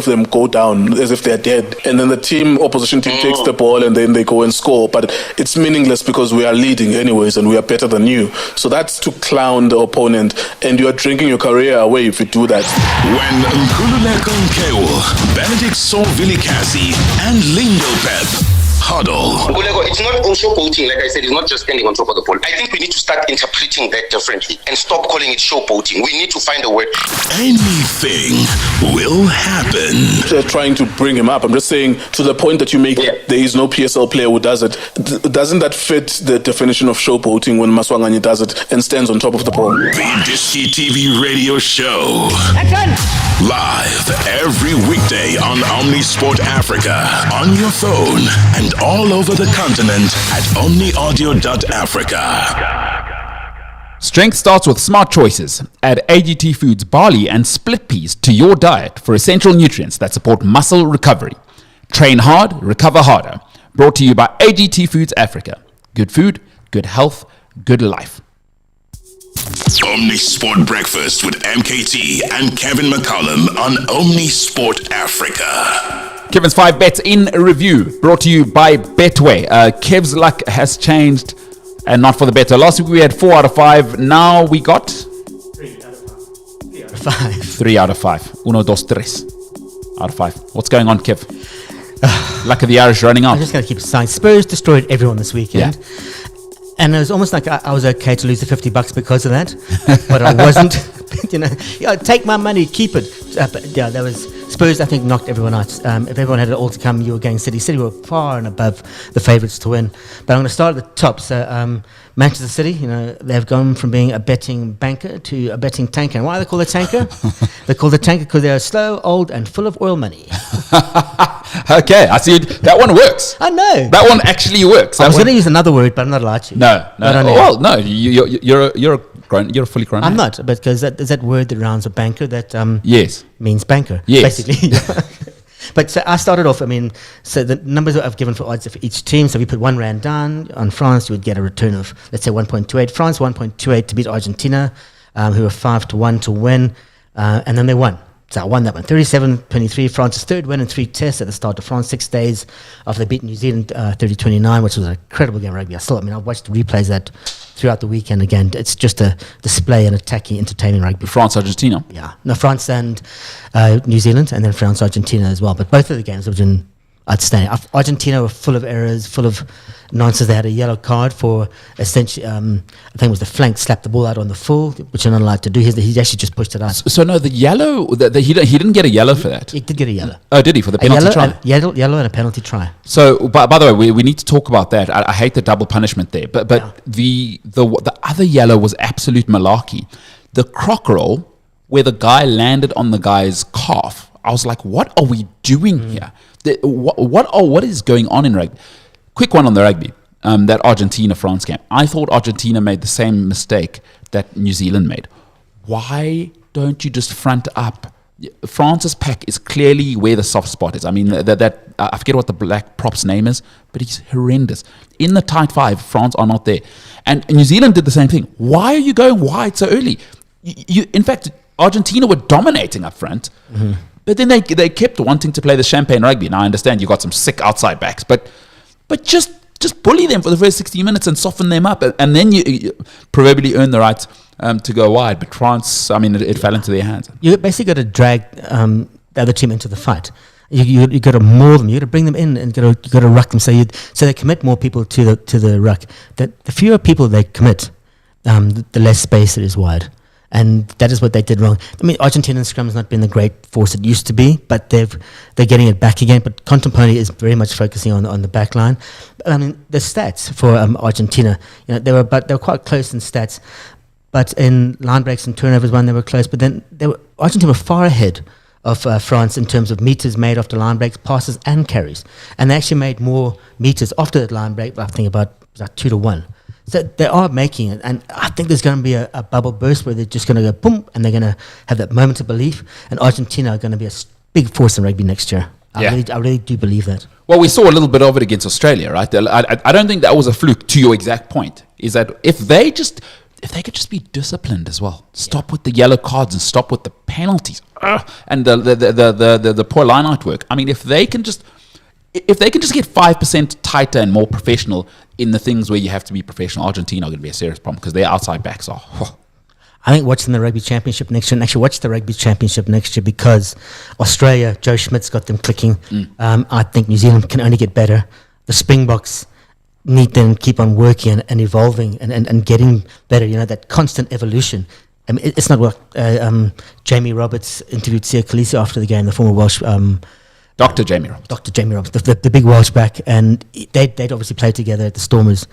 them go down as if they're dead. And then the opposition team takes the ball, and then they go and score. But it's meaningless because we are leading anyways, and we are better than you. So that's to clown the opponent, and you are drinking your career away if you do that. When Mbulelo Thinta, Benedict Vilikasi, and Lindo Pep huddle. Mbulelo, it's not showboating, like I said, it's not just standing on top of the ball. I think we need to start interpreting that differently and stop calling it showboating. We need to find a word. Anything will happen. Just trying to bring him up. I'm just saying, to the point that you make, there is no PSL player who does it. Doesn't that fit the definition of showboating when Maswanganyi does it and stands on top of the ball? The Diski TV radio show. Live every weekday on Omni Sport Africa, on your phone, and all over the continent at omniaudio.africa. Strength starts with smart choices. Add AGT Foods barley and split peas to your diet for essential nutrients that support muscle recovery. Train hard, recover harder. Brought to you by AGT Foods Africa. Good food, good health, good life. Omni Sport Breakfast with MKT and Kevin McCallum on Omni Sport Africa. Kevin's 5 bets in review, brought to you by Betway. Kev's luck has changed, and not for the better. Last week we had 4 out of 5. Now we got 3 out of 5. 3 out of 5. Uno, dos, tres out of 5. What's going on, Kev? Luck of the Irish running out. I'm just going to keep saying Spurs destroyed everyone this weekend. Yeah. And it was almost like I was okay to lose the $50 because of that, but I wasn't. Take my money, keep it. But yeah, that was Spurs. I think knocked everyone out. If everyone had it all to come, you were going City. City were far and above the favourites to win. But I'm going to start at the top. So Manchester City, they've gone from being a betting banker to a betting tanker. And why are they called a tanker? They're called a tanker because they're slow, old, and full of oil money. Okay, I see. That one works. I know. That one actually works. I was going to use another word, but I'm not allowed to. No. Well, no. You're a fully grown man. I'm not, because there's that word that rounds a banker that yes means banker. Yes. Basically. But so I started off, so the numbers that I've given for odds for each team. So if you put R1 down on France, you would get a return of, let's say, 1.28. France 1.28 to beat Argentina, who were 5-1 to win, and then they won. So I won that one. 37-23, France's third win in 3 tests at the start of France, 6 days after they beat New Zealand 30-29, which was an incredible game of rugby. I've watched replays that throughout the weekend again. It's just a display and attacking, entertaining rugby. France, Argentina. Yeah. No, France and New Zealand, and then France, Argentina as well. But both of the games have been outstanding. Argentina were full of errors, full of nonsense. They had a yellow card for essentially, I think it was the flank, slapped the ball out on the full, which you're not allowed to do. He actually just pushed it out. So no, the yellow, he didn't get a yellow for that. He did get a yellow. Oh, did he, for the penalty try? Yellow and a penalty try. So, by the way, we need to talk about that. I hate the double punishment there, but yeah. the other yellow was absolute malarkey. The croc roll, where the guy landed on the guy's calf, I was like, what are we doing here? What is going on in rugby? Quick one on the rugby, that Argentina-France game. I thought Argentina made the same mistake that New Zealand made. Why don't you just front up? France's pack is clearly where the soft spot is. I mean, I forget what the black prop's name is, but he's horrendous. In the tight 5, France are not there. And New Zealand did the same thing. Why are you going wide so early? In fact, Argentina were dominating up front, but then they kept wanting to play the champagne rugby. Now, I understand you got some sick outside backs, but just bully them for the first 60 minutes and soften them up, and then you proverbially earn the right to go wide. But France, it fell into their hands. You basically got to drag the other team into the fight. You got to maul them. You got to bring them in, and you got to ruck them. So they commit more people to the ruck. The fewer people they commit, the less space it is wide. And that is what they did wrong. Argentinian scrum has not been the great force it used to be, but they're getting it back again. But Contemploni is very much focusing on the back line. The stats for Argentina, they were quite close in stats, but in line breaks and turnovers, they were close. But then Argentina were far ahead of France in terms of meters made after line breaks, passes and carries. And they actually made more meters after that line break, I think about 2-1. So they are making it, and I think there's going to be a bubble burst where they're just going to go boom, and they're going to have that moment of belief, and Argentina are going to be a big force in rugby next year. I really do believe that. Well, we saw a little bit of it against Australia, right? I don't think that was a fluke, to your exact point, is that if they could just be disciplined as well, stop with the yellow cards and stop with the penalties, and the poor line-out work. I mean, if they can just get 5% tighter and more professional in the things where you have to be professional, Argentina are going to be a serious problem because their outside backs are. I think watching the Rugby Championship next year, and actually watch the Rugby Championship next year, because Australia, Joe Schmidt's got them clicking. I think New Zealand can only get better. The Springboks need to keep on working and evolving and getting better, that constant evolution. I mean, it's not what Jamie Roberts interviewed Sia Khaleesi after the game, the former Welsh... Dr. Jamie Roberts, the big Welsh back, and they'd obviously played together at the Stormers,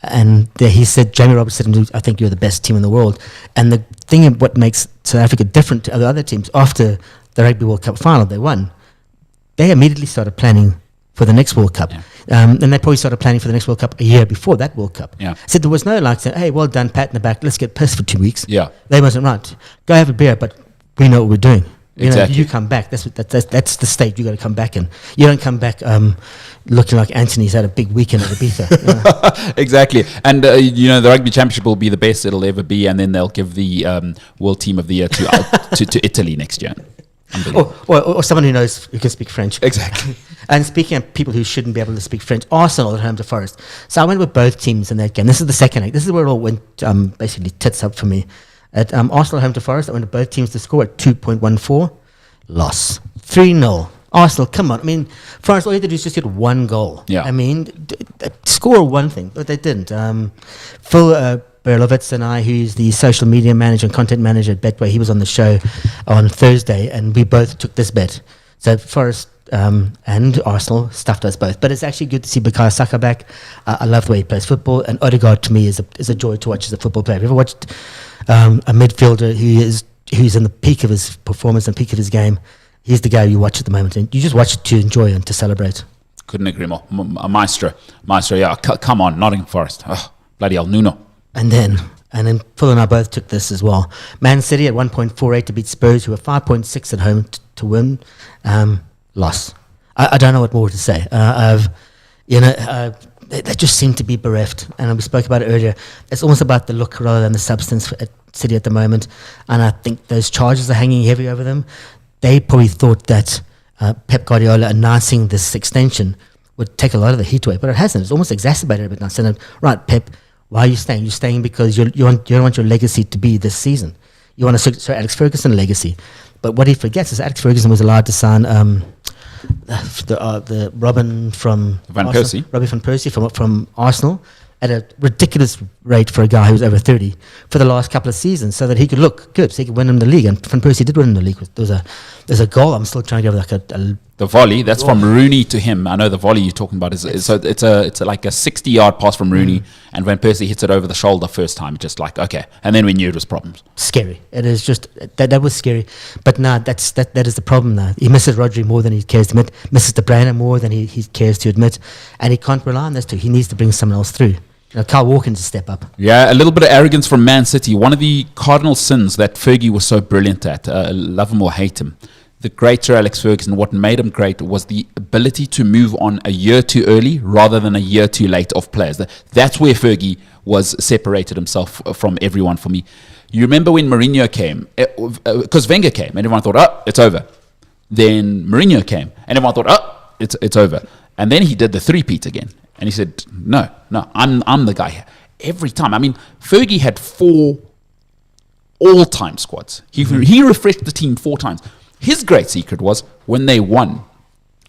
and he said, Jamie Roberts said, I think you're the best team in the world. And the thing, what makes South Africa different to other teams, after the Rugby World Cup final they won, they immediately started planning for the next World Cup. And they probably started planning for the next World Cup a year before that World Cup. So there was no saying, hey, well done, pat in the back, let's get pissed for 2 weeks. They wasn't right. Go have a beer, but we know what we're doing. You come back. That's the state you got to come back in. You don't come back looking like Anthony's had a big weekend at Ibiza. Exactly. And the Rugby Championship will be the best it'll ever be, and then they'll give the World Team of the Year to Italy next year. Or someone who can speak French. Exactly. And speaking of people who shouldn't be able to speak French, Arsenal at home to Forest. So I went with both teams in that game. This is the second leg. This is where it all went basically tits up for me. At Arsenal home to Forest, I went to both teams to score at 2.14. Loss. 3-0. Arsenal, come on. I mean, Forest, all you had to do is just get one goal. I mean, score one thing, but they didn't. Phil Berlovitz and I, who's the social media manager and content manager at Betway, he was on the show on Thursday, and we both took this bet. So Forest and Arsenal stuffed us both. But it's actually good to see Bukayo Saka back. I love the way he plays football, and Odegaard to me is a joy to watch as a football player. Have you ever watched a midfielder who's in the peak of his performance and peak of his game? He's the guy you watch at the moment, and you just watch it to enjoy and to celebrate. Couldn't agree more. Maestro, yeah. Come on, Nottingham Forest. Oh, bloody hell, Nuno. And then Phil and I both took this as well. Man City at 1.48 to beat Spurs, who were 5.6 at home to win. Loss. I don't know what more to say. They just seem to be bereft, and we spoke about it earlier. It's almost about the look rather than the substance at City at the moment, and I think those charges are hanging heavy over them. They probably thought that Pep Guardiola announcing this extension would take a lot of the heat away, but it hasn't. It's almost exacerbated a bit now. Saying, right, Pep, why are you staying? You're staying because you don't want your legacy to be this season. You want a Alex Ferguson legacy. But what he forgets is Alex Ferguson was allowed to sign the Robin from Van Persie. Robbie van Persie from Arsenal at a ridiculous rate for a guy who was over 30 for the last couple of seasons, so that he could look good, so he could win him the league. And Van Persie did win him the league. There's a goal. I'm still trying to get the volley. That's from Rooney to him. I know the volley you're talking about is it's like a 60-yard pass from Rooney, and Van Persie hits it over the shoulder first time. Just like okay, and then we knew it was problems. Scary. It is just that was scary. But now that is the problem now. He misses Rodri more than he cares to admit. Misses De Bruyne more than he cares to admit, and he can't rely on those two. He needs to bring someone else through. Kyle Walker needs to step up. Yeah, a little bit of arrogance from Man City. One of the cardinal sins that Fergie was so brilliant at, love him or hate him, the great Sir Alex Ferguson, what made him great was the ability to move on a year too early rather than a year too late of players. That's where Fergie was separated himself from everyone for me. You remember when Mourinho came, because Wenger came, and everyone thought, oh, it's over. Then Mourinho came, and everyone thought, oh, it's over. And then he did the three-peat again. And he said, no, I'm the guy here. Every time. I mean, Fergie had 4 all-time squads. He refreshed the team 4 times. His great secret was when they won,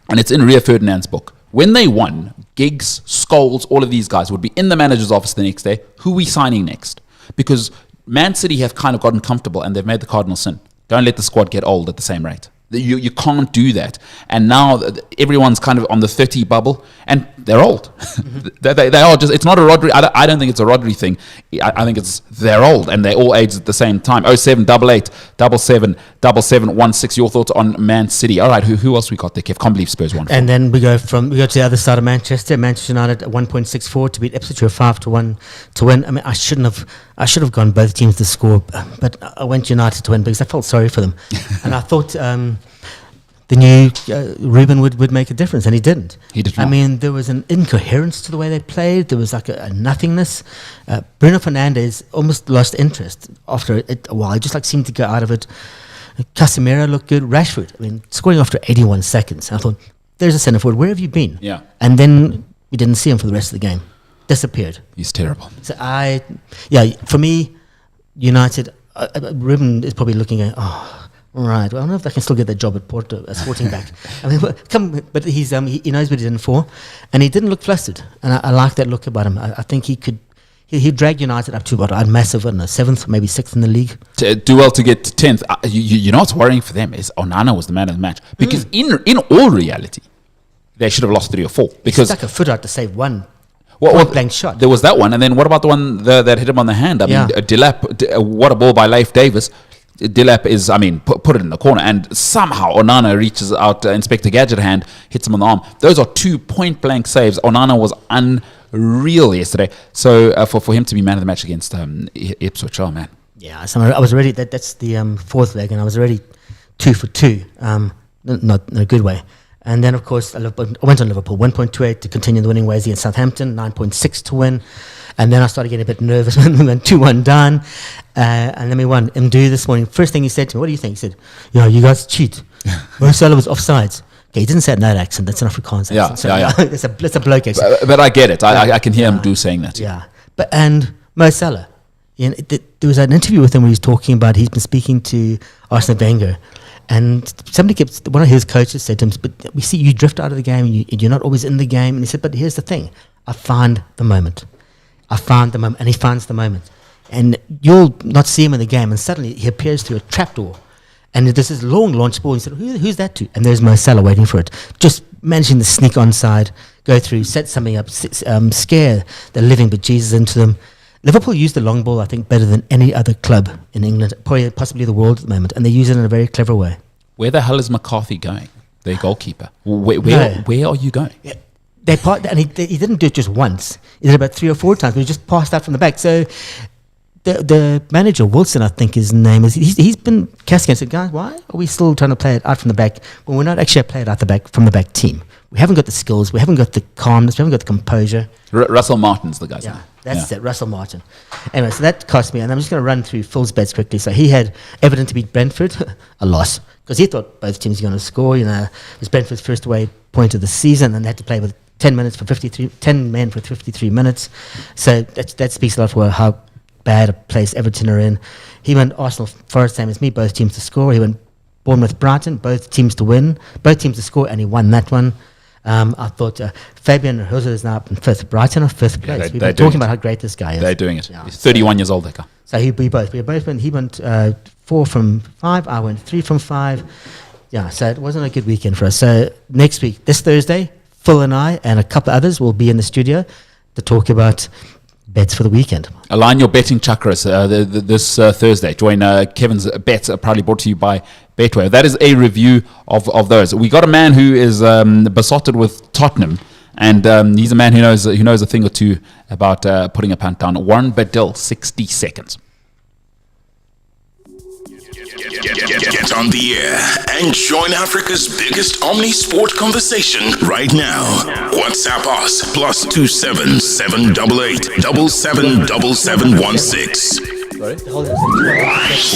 and it's in Rio Ferdinand's book, when they won, Giggs, Scholes, all of these guys would be in the manager's office the next day. Who are we signing next? Because Man City have kind of gotten comfortable, and they've made the cardinal sin. Don't let the squad get old at the same rate. You can't do that. And now everyone's kind of on the 30 bubble, and they're old. They are just, it's not a Rodri. I don't think it's a Rodri thing. I think they're old, and they're all aged at the same time. 07, 88, 77, 77, 16. Your thoughts on Man City? All right, who else we got there, Kev? Can't believe Spurs won. And then we go to the other side of Manchester. Manchester United at 1.64 to beat Ipswich, 5-1 to win. I mean, I should have gone both teams to score, but I went United to win because I felt sorry for them, and I thought the new Ruben would make a difference, and he didn't. He did not. I mean, there was an incoherence to the way they played. There was like a nothingness. Bruno Fernandes almost lost interest after a while. He just seemed to go out of it. Casemiro looked good. Rashford, I mean, scoring after 81 seconds. I thought, there's a centre forward. Where have you been? Yeah. And then we didn't see him for the rest of the game. Disappeared. He's terrible. So for me, United, Ruben is probably looking at, right, well, I don't know if they can still get that job at Porto, Sporting back. I mean, but he knows what he's in for, and he didn't look flustered, and I like that look about him. I think he dragged United up to a massive, 7th, maybe 6th in the league. To do well to get to 10th. You know what's worrying for them is Onana was the man of the match, because in all reality, they should have lost 3 or 4. Because he stuck a foot out to save one. Blank shot. There was that one, and then what about the one that hit him on the hand? I mean, Delap, what a ball by Leif Davis. Delap is, put it in the corner, and somehow Onana reaches out, Inspector Gadget hand, hits him on the arm. Those are 2 point-blank saves. Onana was unreal yesterday. So for him to be man of the match against Ipswich, oh man. Yeah, so I was already, that's the 4th leg, and I was already 2 for 2, not in a good way. And then, of course, I went on Liverpool, 1.28 to continue the winning ways against Southampton, 9.6 to win. And then I started getting a bit nervous when we went 2-1 down. And then we won. Mdu this morning, first thing he said to me, what do you think? He said, you guys cheat. Marcelo was offsides. Okay, he didn't say it in that accent. That's an Afrikaans accent. It's a bloke accent. But I get it. I can hear Mdu saying that. Yeah. And Mo Salah, there was an interview with him where he was talking about he's been speaking to Arsene Wenger. And one of his coaches said to him, but we see you drift out of the game, and you're not always in the game. And he said, but here's the thing. I found the moment. And he finds the moment. And you'll not see him in the game, and suddenly he appears through a trapdoor. And there's this long launch ball. He said, who's that to? And there's Mo Salah waiting for it. Just managing to sneak onside, go through, set something up, scare the living bejesus into them. Liverpool use the long ball, I think, better than any other club in England, possibly the world at the moment, and they use it in a very clever way. Where the hell is McCarthy going, their goalkeeper? Where are you going? Yeah. And he didn't do it just once. He did it about 3 or 4 times, but he just passed out from the back. So the manager, Wilson, I think his name is, he's been casting and said, guys, why are we still trying to play it out from the back when we're not actually playing it out the back from the back team? We haven't got the skills, we haven't got the calmness, we haven't got the composure. Russell Martin's the guy's name. That's it, Russell Martin. Anyway, so that cost me, and I'm just going to run through Phil's bets quickly. So he had Everton to beat Brentford, a loss, because he thought both teams were going to score. It was Brentford's first away point of the season, and they had to play with 10 men for 53 minutes. So that speaks a lot for how bad a place Everton are in. He went Arsenal Forest, same as me, both teams to score. He went Bournemouth Brighton, both teams to win, both teams to score, and he won that one. I thought Fabian Hurzel is now up in 5th. Brighton are 5th place. We've been talking about how great this guy is. They're doing it. Yeah. He's 31 years old, that guy. So we both went. He went 4 from 5. I went 3 from 5. Yeah, so it wasn't a good weekend for us. So next week, this Thursday, Phil and I and a couple of others will be in the studio to talk about bets for the weekend. Align your betting chakras this Thursday. Join Kevin's bets, proudly brought to you by Betway. That is a review of those. We got a man who is besotted with Tottenham, and he's a man who knows a thing or two about putting a punt down. Warren Baddill, 60 seconds. Get on the air and join Africa's biggest Omni sport conversation right now. WhatsApp us +27 788 777716.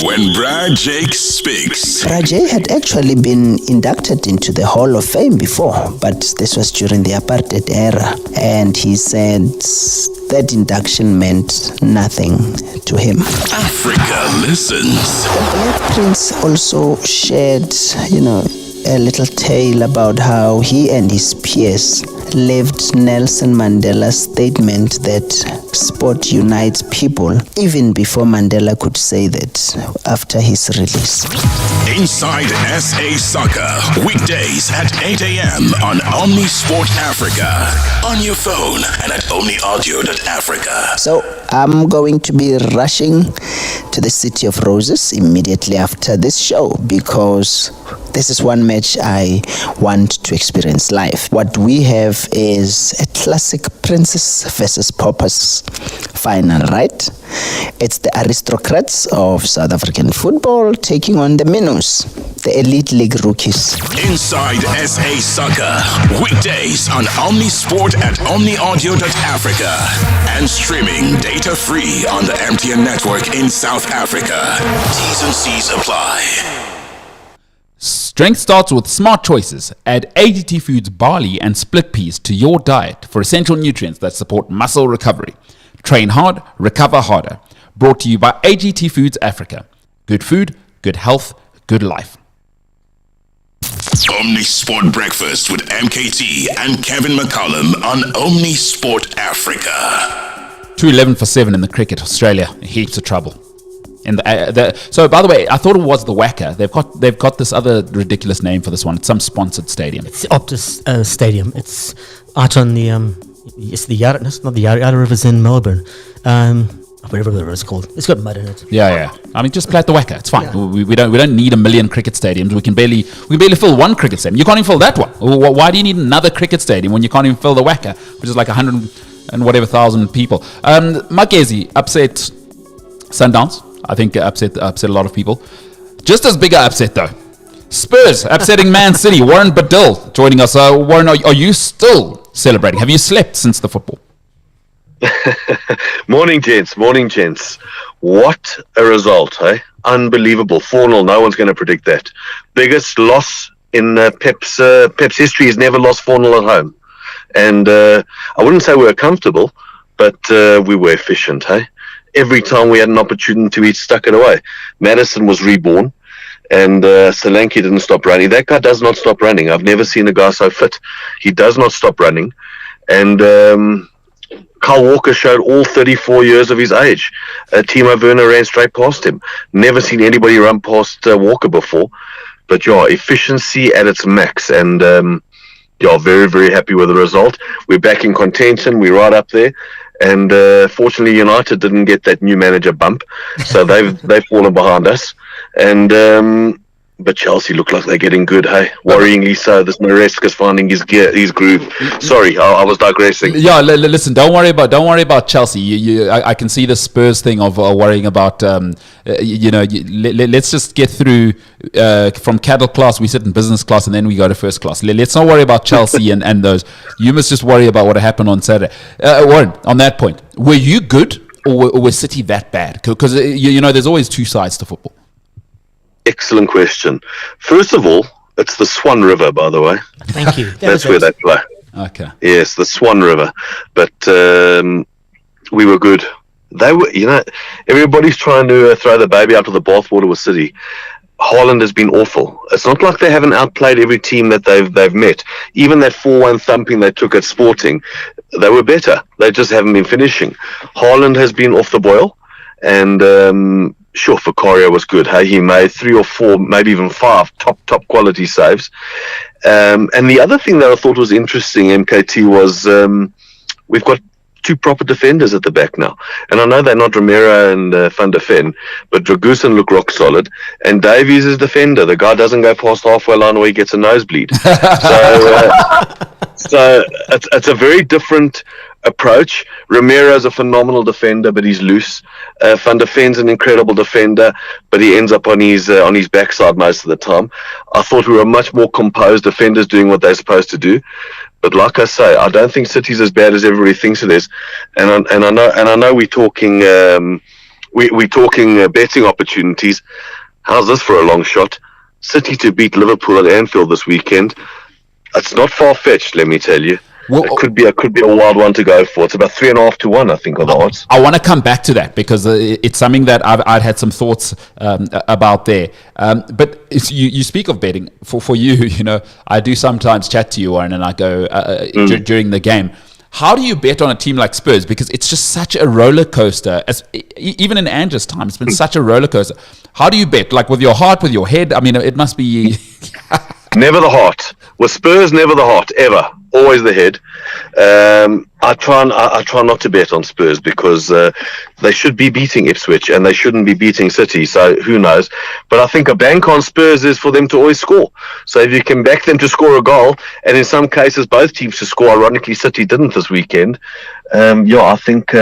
When Brad Jake speaks. Brad Jake had actually been inducted into the Hall of Fame before, but this was during the apartheid era, and he said that induction meant nothing to him. Africa listens. The Black Prince also shared, a little tale about how he and his peers lived Nelson Mandela's statement that sport unites people, even before Mandela could say that after his release. Inside SA Soccer, weekdays at 8 a.m. on Omni Sport Africa. On your phone and at omniaudio.africa. So I'm going to be rushing to the City of Roses immediately after this show because this is one match I want to experience live. What we have is a classic Princess versus Paupers final, right? It's the aristocrats of South African football taking on the minnows, the elite league rookies. Inside SA Soccer, weekdays on Omni Sport at omniaudio.africa and streaming data free on the MTN network in South Africa. T's and C's apply. Strength starts with smart choices. Add AGT Foods barley and split peas to your diet for essential nutrients that support muscle recovery. Train hard, recover harder. Brought to you by AGT Foods Africa. Good food, good health, good life. Omni Sport Breakfast with MKT and Kevin McCallum on Omni Sport Africa. 2-11 for 7 in the cricket. Australia, heaps of trouble. So, by the way, I thought it was the Wacker. They've got this other ridiculous name for this one. It's some sponsored stadium. It's Optus Stadium. It's out on the it's the Yarra. It's not the Yarra River's in Melbourne. Whatever the river is called. It's got mud in it. Yeah. I mean, just play at the Wacker. It's fine. Yeah. We don't need a million cricket stadiums. We can barely fill one cricket stadium. You can't even fill that one. Why do you need another cricket stadium when you can't even fill the Wacker, which is like 100 and whatever thousand people? Magezi upset Sundowns. I think upset a lot of people. Just as big a upset though, Spurs upsetting Man City. Warren Badil joining us. Warren, are you still celebrating? Have you slept since the football? Morning, gents. What a result, eh? Unbelievable. 4-0. No one's going to predict that. Biggest loss in Pep's history. He's never lost 4-0 at home. And I wouldn't say we were comfortable, but we were efficient, eh? Every time we had an opportunity, we stuck it away. Madison was reborn, and Solanke didn't stop running. That guy does not stop running. I've never seen a guy so fit. He does not stop running. And Kyle Walker showed all 34 years of his age. Timo Werner ran straight past him. Never seen anybody run past Walker before. But yeah, efficiency at its max. And very, very happy with the result. We're back in contention. We're right up there. And fortunately, United didn't get that new manager bump, so they've fallen behind us. And but Chelsea look like they're getting good, hey? Worryingly so. This Maresca's finding his groove. Sorry, I was digressing. Yeah, listen. Don't worry about Chelsea. I can see the Spurs thing of worrying about. Let's just get through from cattle class. We sit in business class, and then we go to first class. Let's not worry about Chelsea and those. You must just worry about what happened on Saturday. Warren, on that point, were you good or was City that bad? Because there's always two sides to football. Excellent question. First of all, it's the Swan River, by the way. Thank you. That's where they play. Okay. Yes, the Swan River. But we were good. They were, everybody's trying to throw the baby out of the bathwater with City. Haaland has been awful. It's not like they haven't outplayed every team that they've met. Even that 4-1 thumping they took at Sporting, they were better. They just haven't been finishing. Haaland has been off the boil, and sure, Vicario was good. Hey, he made 3 or 4, maybe even 5 top quality saves. And the other thing that I thought was interesting, MKT, was we've got 2 proper defenders at the back now. And I know they're not Romero and Van der Ven, but Dragusin look rock solid. And Davies is defender. The guy doesn't go past halfway line where he gets a nosebleed. So it's a very different approach. Romero's a phenomenal defender, but he's loose. Van der Ven's an incredible defender, but he ends up on his backside most of the time. I thought we were much more composed defenders doing what they're supposed to do. But like I say, I don't think City's as bad as everybody thinks it is. And I know we're talking betting opportunities. How's this for a long shot? City to beat Liverpool at Anfield this weekend. It's not far-fetched, let me tell you. it could be a wild one to go for. It's about 3.5 to 1, I think, are the odds. I want to come back to that because it's something that I'd had some thoughts about there. But you speak of betting. For you, you know, I do sometimes chat to you, Warren, and I go during the game. How do you bet on a team like Spurs? Because it's just such a roller coaster. Even in Andrew's time, it's been such a roller coaster. How do you bet? Like with your heart, with your head? I mean, it must be... Never the heart. With Spurs, never the heart, ever. Always the head. I try not to bet on Spurs because they should be beating Ipswich and they shouldn't be beating City. So who knows? But I think a bank on Spurs is for them to always score. So if you can back them to score a goal, and in some cases both teams to score. Ironically, City didn't this weekend. I think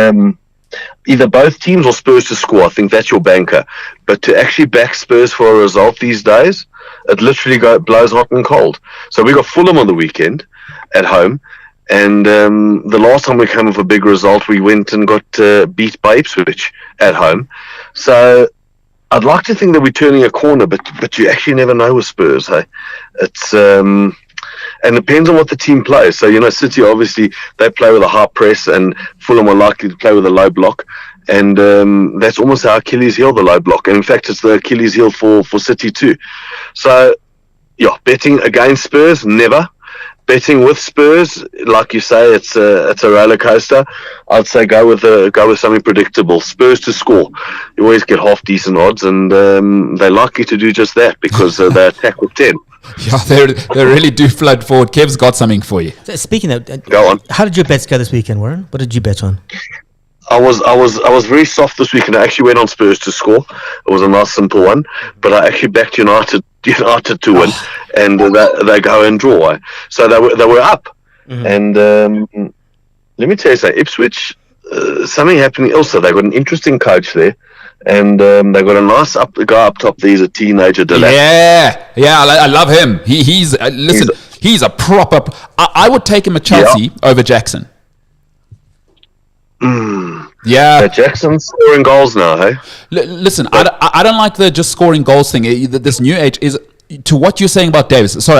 either both teams or Spurs to score. I think that's your banker. But to actually back Spurs for a result these days, it literally blows hot and cold. So we got Fulham on the weekend at home, and the last time we came with a big result, we went and got beat by Ipswich at home. So I'd like to think that we're turning a corner, but you actually never know with Spurs. Hey, it's and it depends on what the team plays. So, you know, City, obviously, they play with a high press, and Fulham are likely to play with a low block. And that's almost our Achilles heel, the low block. And in fact, it's the Achilles heel for City too. So, yeah, betting against Spurs, never. Betting with Spurs, like you say, it's a roller coaster. I'd say go with something predictable. Spurs to score. You always get half decent odds, and they're likely to do just that because they attack with 10. Yeah, they really do flood forward. Kev's got something for you. So speaking of, go on. How did your bets go this weekend, Warren? What did you bet on? I was very soft this weekend. I actually went on Spurs to score. It was a nice simple one, but I actually backed United to win, and they go and draw. So they were up, and let me tell you something. Ipswich, something happening. Also, they got an interesting coach there, and they got a nice guy up top. There's a teenager. Yeah, I love him. He's a proper. I would take him at Chelsea over Jackson. Yeah, Jackson's scoring goals now. Hey, listen, I don't like the just scoring goals thing. This new age is to what you're saying about Davis. Sorry,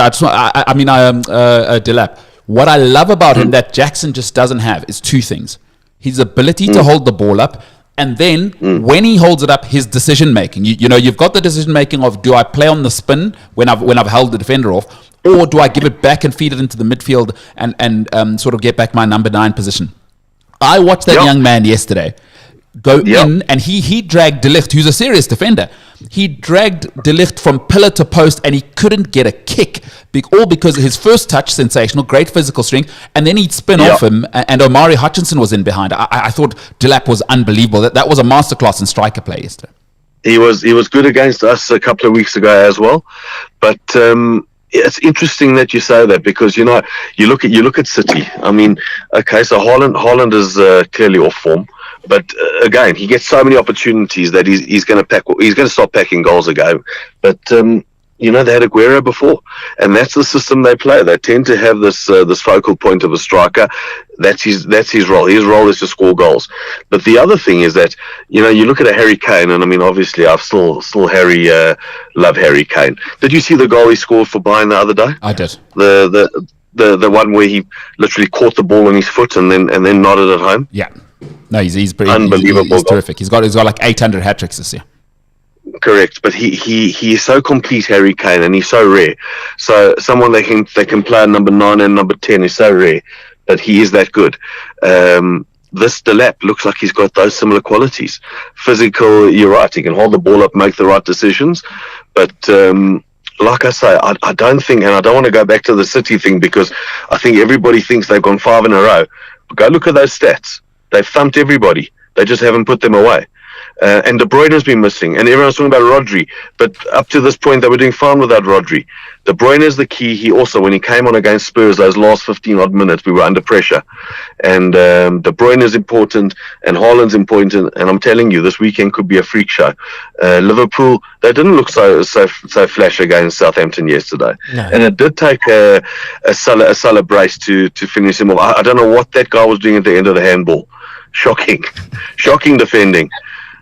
Delap. What I love about him that Jackson just doesn't have is two things: his ability to hold the ball up, and then when he holds it up, his decision making. You know, you've got the decision making of do I play on the spin when I've held the defender off, or do I give it back and feed it into the midfield and sort of get back my number 9 position. I watched that young man yesterday go in, and he dragged De Ligt, who's a serious defender. He dragged De Ligt from pillar to post, and he couldn't get a kick, all because his first touch, sensational, great physical strength, and then he'd spin off him, and Omari Hutchinson was in behind. I thought Delap was unbelievable. That was a masterclass in striker play yesterday. He was good against us a couple of weeks ago as well, but it's interesting that you say that because you know you look at City. I mean, okay, so Haaland is clearly off form, but again he gets so many opportunities that he's going to start packing goals a game. But you know, they had Aguero before, and that's the system they play. They tend to have this focal point of a striker. That's his role. His role is to score goals. But the other thing is that, you know, you look at a Harry Kane, and I mean, obviously, I've still love Harry Kane. Did you see the goal he scored for Bayern the other day? I did. The one where he literally caught the ball on his foot and then nodded it home. Yeah. No, he's pretty unbelievable. He's terrific. He's got like 800 hat tricks this year. Correct, but he is so complete, Harry Kane, and he's so rare. So someone they can play at number 9 and number 10 is so rare, but he is that good. This Delap looks like he's got those similar qualities. Physical, you're right, he can hold the ball up, make the right decisions, but like I say, I don't think, and I don't want to go back to the City thing because I think everybody thinks they've gone 5 in a row. But go look at those stats. They've thumped everybody. They just haven't put them away. And De Bruyne has been missing, and everyone's talking about Rodri, but up to this point they were doing fine without Rodri. De Bruyne is the key. He also, when he came on against Spurs, those last 15 odd minutes, we were under pressure, and De Bruyne is important, and Haaland's important, and I'm telling you, this weekend could be a freak show. Liverpool, they didn't look so flash against Southampton yesterday, and it did take a Salah brace to finish him off. I don't know what that guy was doing at the end of the handball. Shocking defending.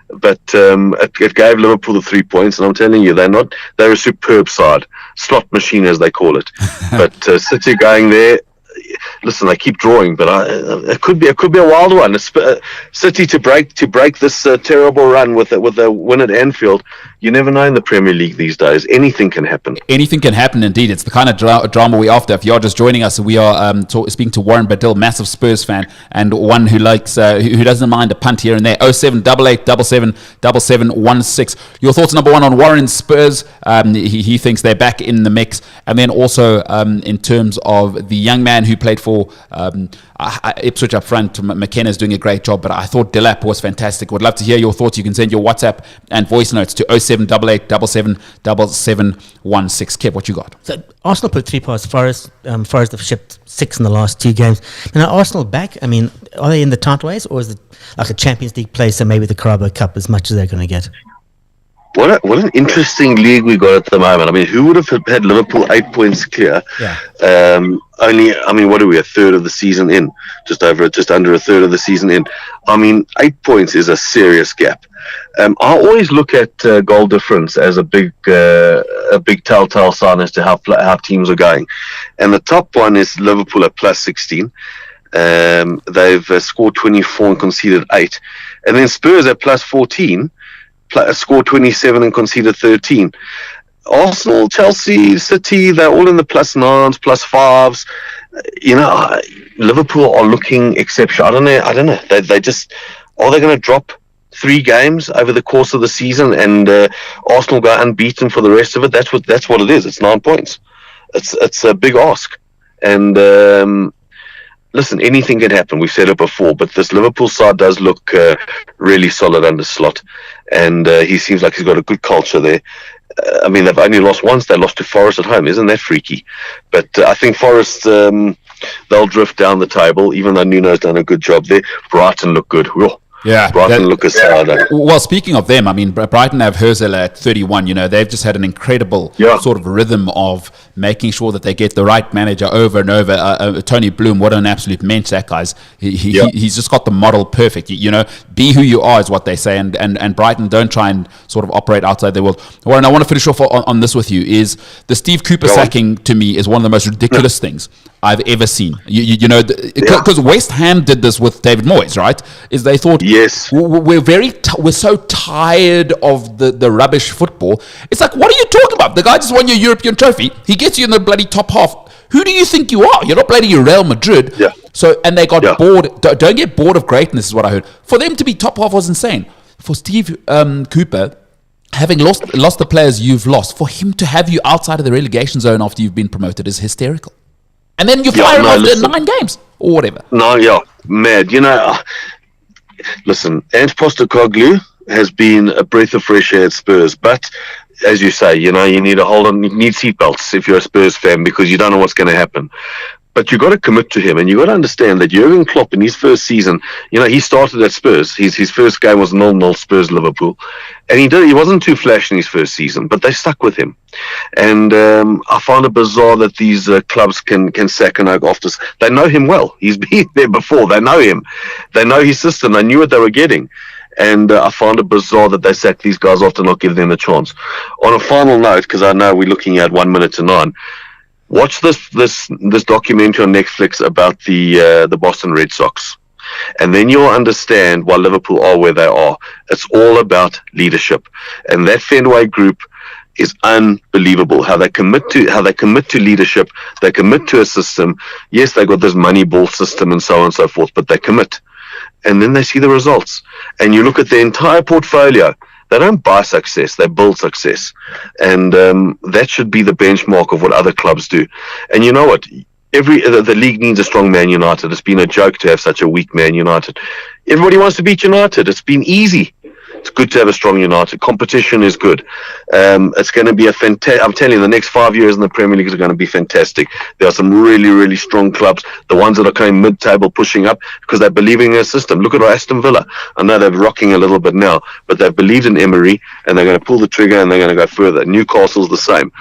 But it gave Liverpool the 3 points, and I'm telling you, they're a superb side, slot machine as they call it. But City going there, listen, they keep drawing, but it could be a wild one. City to break this terrible run with a win at Anfield. You never know in the Premier League these days. Anything can happen. Anything can happen, indeed. It's the kind of drama we're after. If you're just joining us, we are speaking to Warren Badil, massive Spurs fan, and one who likes who doesn't mind a punt here and there. 0788 777716. Your thoughts, number one, on Warren's Spurs. He thinks they're back in the mix, and then also in terms of the young man who played for Ipswich up front. McKenna's doing a great job, but I thought Delap was fantastic. Would love to hear your thoughts. You can send your WhatsApp and voice notes to 0788 777716. Kev, what you got? So Arsenal put 3 past Forest. Forest have shipped 6 in the last 2 games. Now, Arsenal back, I mean, are they in the title race, or is it like a Champions League place and maybe the Carabao Cup as much as they're going to get? What an interesting league we got at the moment. I mean, who would have had Liverpool 8 points clear? Yeah. Only, I mean, what are we, a third of the season in? Just under a third of the season in. I mean, 8 points is a serious gap. I always look at goal difference as a big telltale sign as to how teams are going. And the top one is Liverpool at plus 16. They've scored 24 and conceded 8. And then Spurs at plus 14. Scored 27 and conceded 13. Arsenal, Chelsea, City, they're all in the plus 9s, plus 5s. Liverpool are looking exceptional. I don't know. They just, are they going to drop 3 games over the course of the season and Arsenal go unbeaten for the rest of it? That's what it is. It's 9 points. It's a big ask. And listen, anything can happen. We've said it before, but this Liverpool side does look really solid under Slot. And he seems like he's got a good culture there. I mean, they've only lost once. They lost to Forest at home. Isn't that freaky? But I think Forest, they'll drift down the table, even though Nuno's done a good job there. Brighton look good. Whoa. Yeah, Brighton look aside. Well, speaking of them, I mean, Brighton have Herzl at 31. They've just had an incredible sort of rhythm of making sure that they get the right manager over and over. Tony Bloom, what an absolute mensch that guy's. He's just got the model perfect. Be who you are is what they say, and Brighton don't try and sort of operate outside their world. Warren, I want to finish off on this with you. Is the Steve Cooper sacking to me is one of the most ridiculous things I've ever seen. Because West Ham did this with David Moyes, right? Is they thought, yes, we're so tired of the rubbish football. It's like, what are you talking about? The guy just won your European trophy. He gets you in the bloody top half. Who do you think you are? You're not bloody Real Madrid. Yeah. So, and they got bored. Don't get bored of greatness, is what I heard. For them to be top half was insane. For Steve Cooper, having lost the players you've lost, for him to have you outside of the relegation zone after you've been promoted is hysterical. And then you fire him after 9 games or whatever. No, mad. Listen, Ant Postecoglou has been a breath of fresh air at Spurs, but as you say, you need to hold on, you need seatbelts if you're a Spurs fan because you don't know what's going to happen. But you got to commit to him, and you got to understand that Jurgen Klopp in his first season, he started at Spurs. His first game was 0-0 Spurs Liverpool, and he wasn't too flash in his first season, but they stuck with him. And I find it bizarre that these clubs can sack an oak after. They know him well. He's been there before. They know him. They know his system. They knew what they were getting. And I find it bizarre that they sack these guys after not giving them a chance. On a final note, because I know we're looking at 1 minute to 9. Watch this documentary on Netflix about the Boston Red Sox, and then you'll understand why Liverpool are where they are. It's all about leadership, and that Fenway group is unbelievable. How they commit to leadership, they commit to a system. Yes, they got this Moneyball system and so on and so forth, but they commit, and then they see the results. And you look at the entire portfolio. They don't buy success, they build success. And that should be the benchmark of what other clubs do. And you know what? The league needs a strong Man United. It's been a joke to have such a weak Man United. Everybody wants to beat United. It's been easy. It's good to have a strong United. Competition is good. It's going to be I'm telling you, the next 5 years in the Premier League are going to be fantastic. There are some really, really strong clubs, the ones that are coming mid-table, pushing up, because they're believing in their system. Look at Aston Villa. I know they're rocking a little bit now, but they've believed in Emery, and they're going to pull the trigger, and they're going to go further. Newcastle's the same.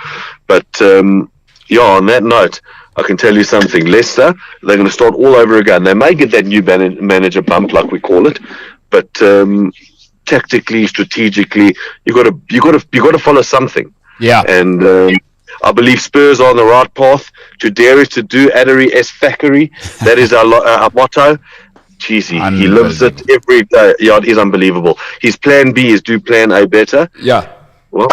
But, on that note, I can tell you something. Leicester, they're going to start all over again. They may get that new manager bump, like we call it, but tactically, strategically, you got to follow something. Yeah. And I believe Spurs are on the right path. To dare is to do, Addery es factory. That is our motto. Jeez, he lives it every day. Yeah, it is unbelievable. His plan B is do plan A better. Yeah. Well,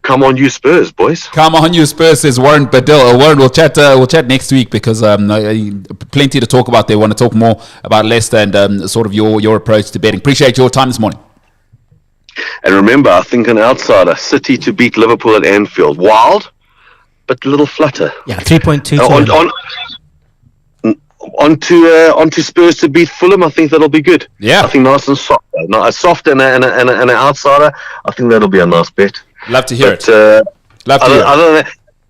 come on, you Spurs, boys. Come on, you Spurs, says Warren Badil. Warren, we'll chat next week because plenty to talk about there. Want to talk more about Leicester and sort of your approach to betting. Appreciate your time this morning. And remember, I think an outsider, City to beat Liverpool at Anfield. Wild, but a little flutter. Yeah, 3.2. Onto Spurs to beat Fulham. I think that'll be good. Yeah, I think nice and soft. A soft and an outsider. I think that'll be a nice bet. Love to hear it. Love to hear it.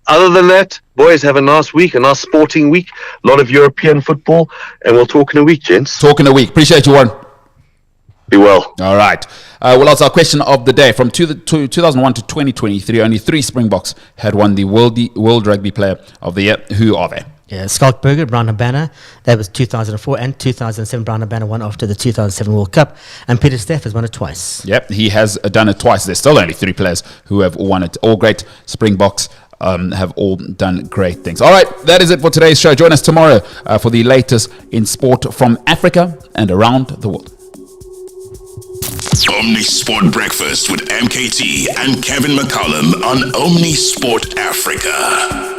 Other than that, boys, have a nice week, a nice sporting week. A lot of European football, and we'll talk in a week, gents. Talk in a week. Appreciate you, Warren. Be well. All right. Well, that's our question of the day. From 2001 to 2023, only 3 Springboks had won the World Rugby Player of the Year. Who are they? Yeah, Skalkberger, Brian Habana, that was 2004, and 2007, Brian Habana won after the 2007 World Cup, and Peter Staff has won it twice. Yep, he has done it twice. There's still only 3 players who have won it. All great Springboks. Have all done great things. All right, that is it for today's show. Join us tomorrow for the latest in sport from Africa and around the world. Omni Sport Breakfast with MKT and Kevin McCallum on Omni Sport Africa.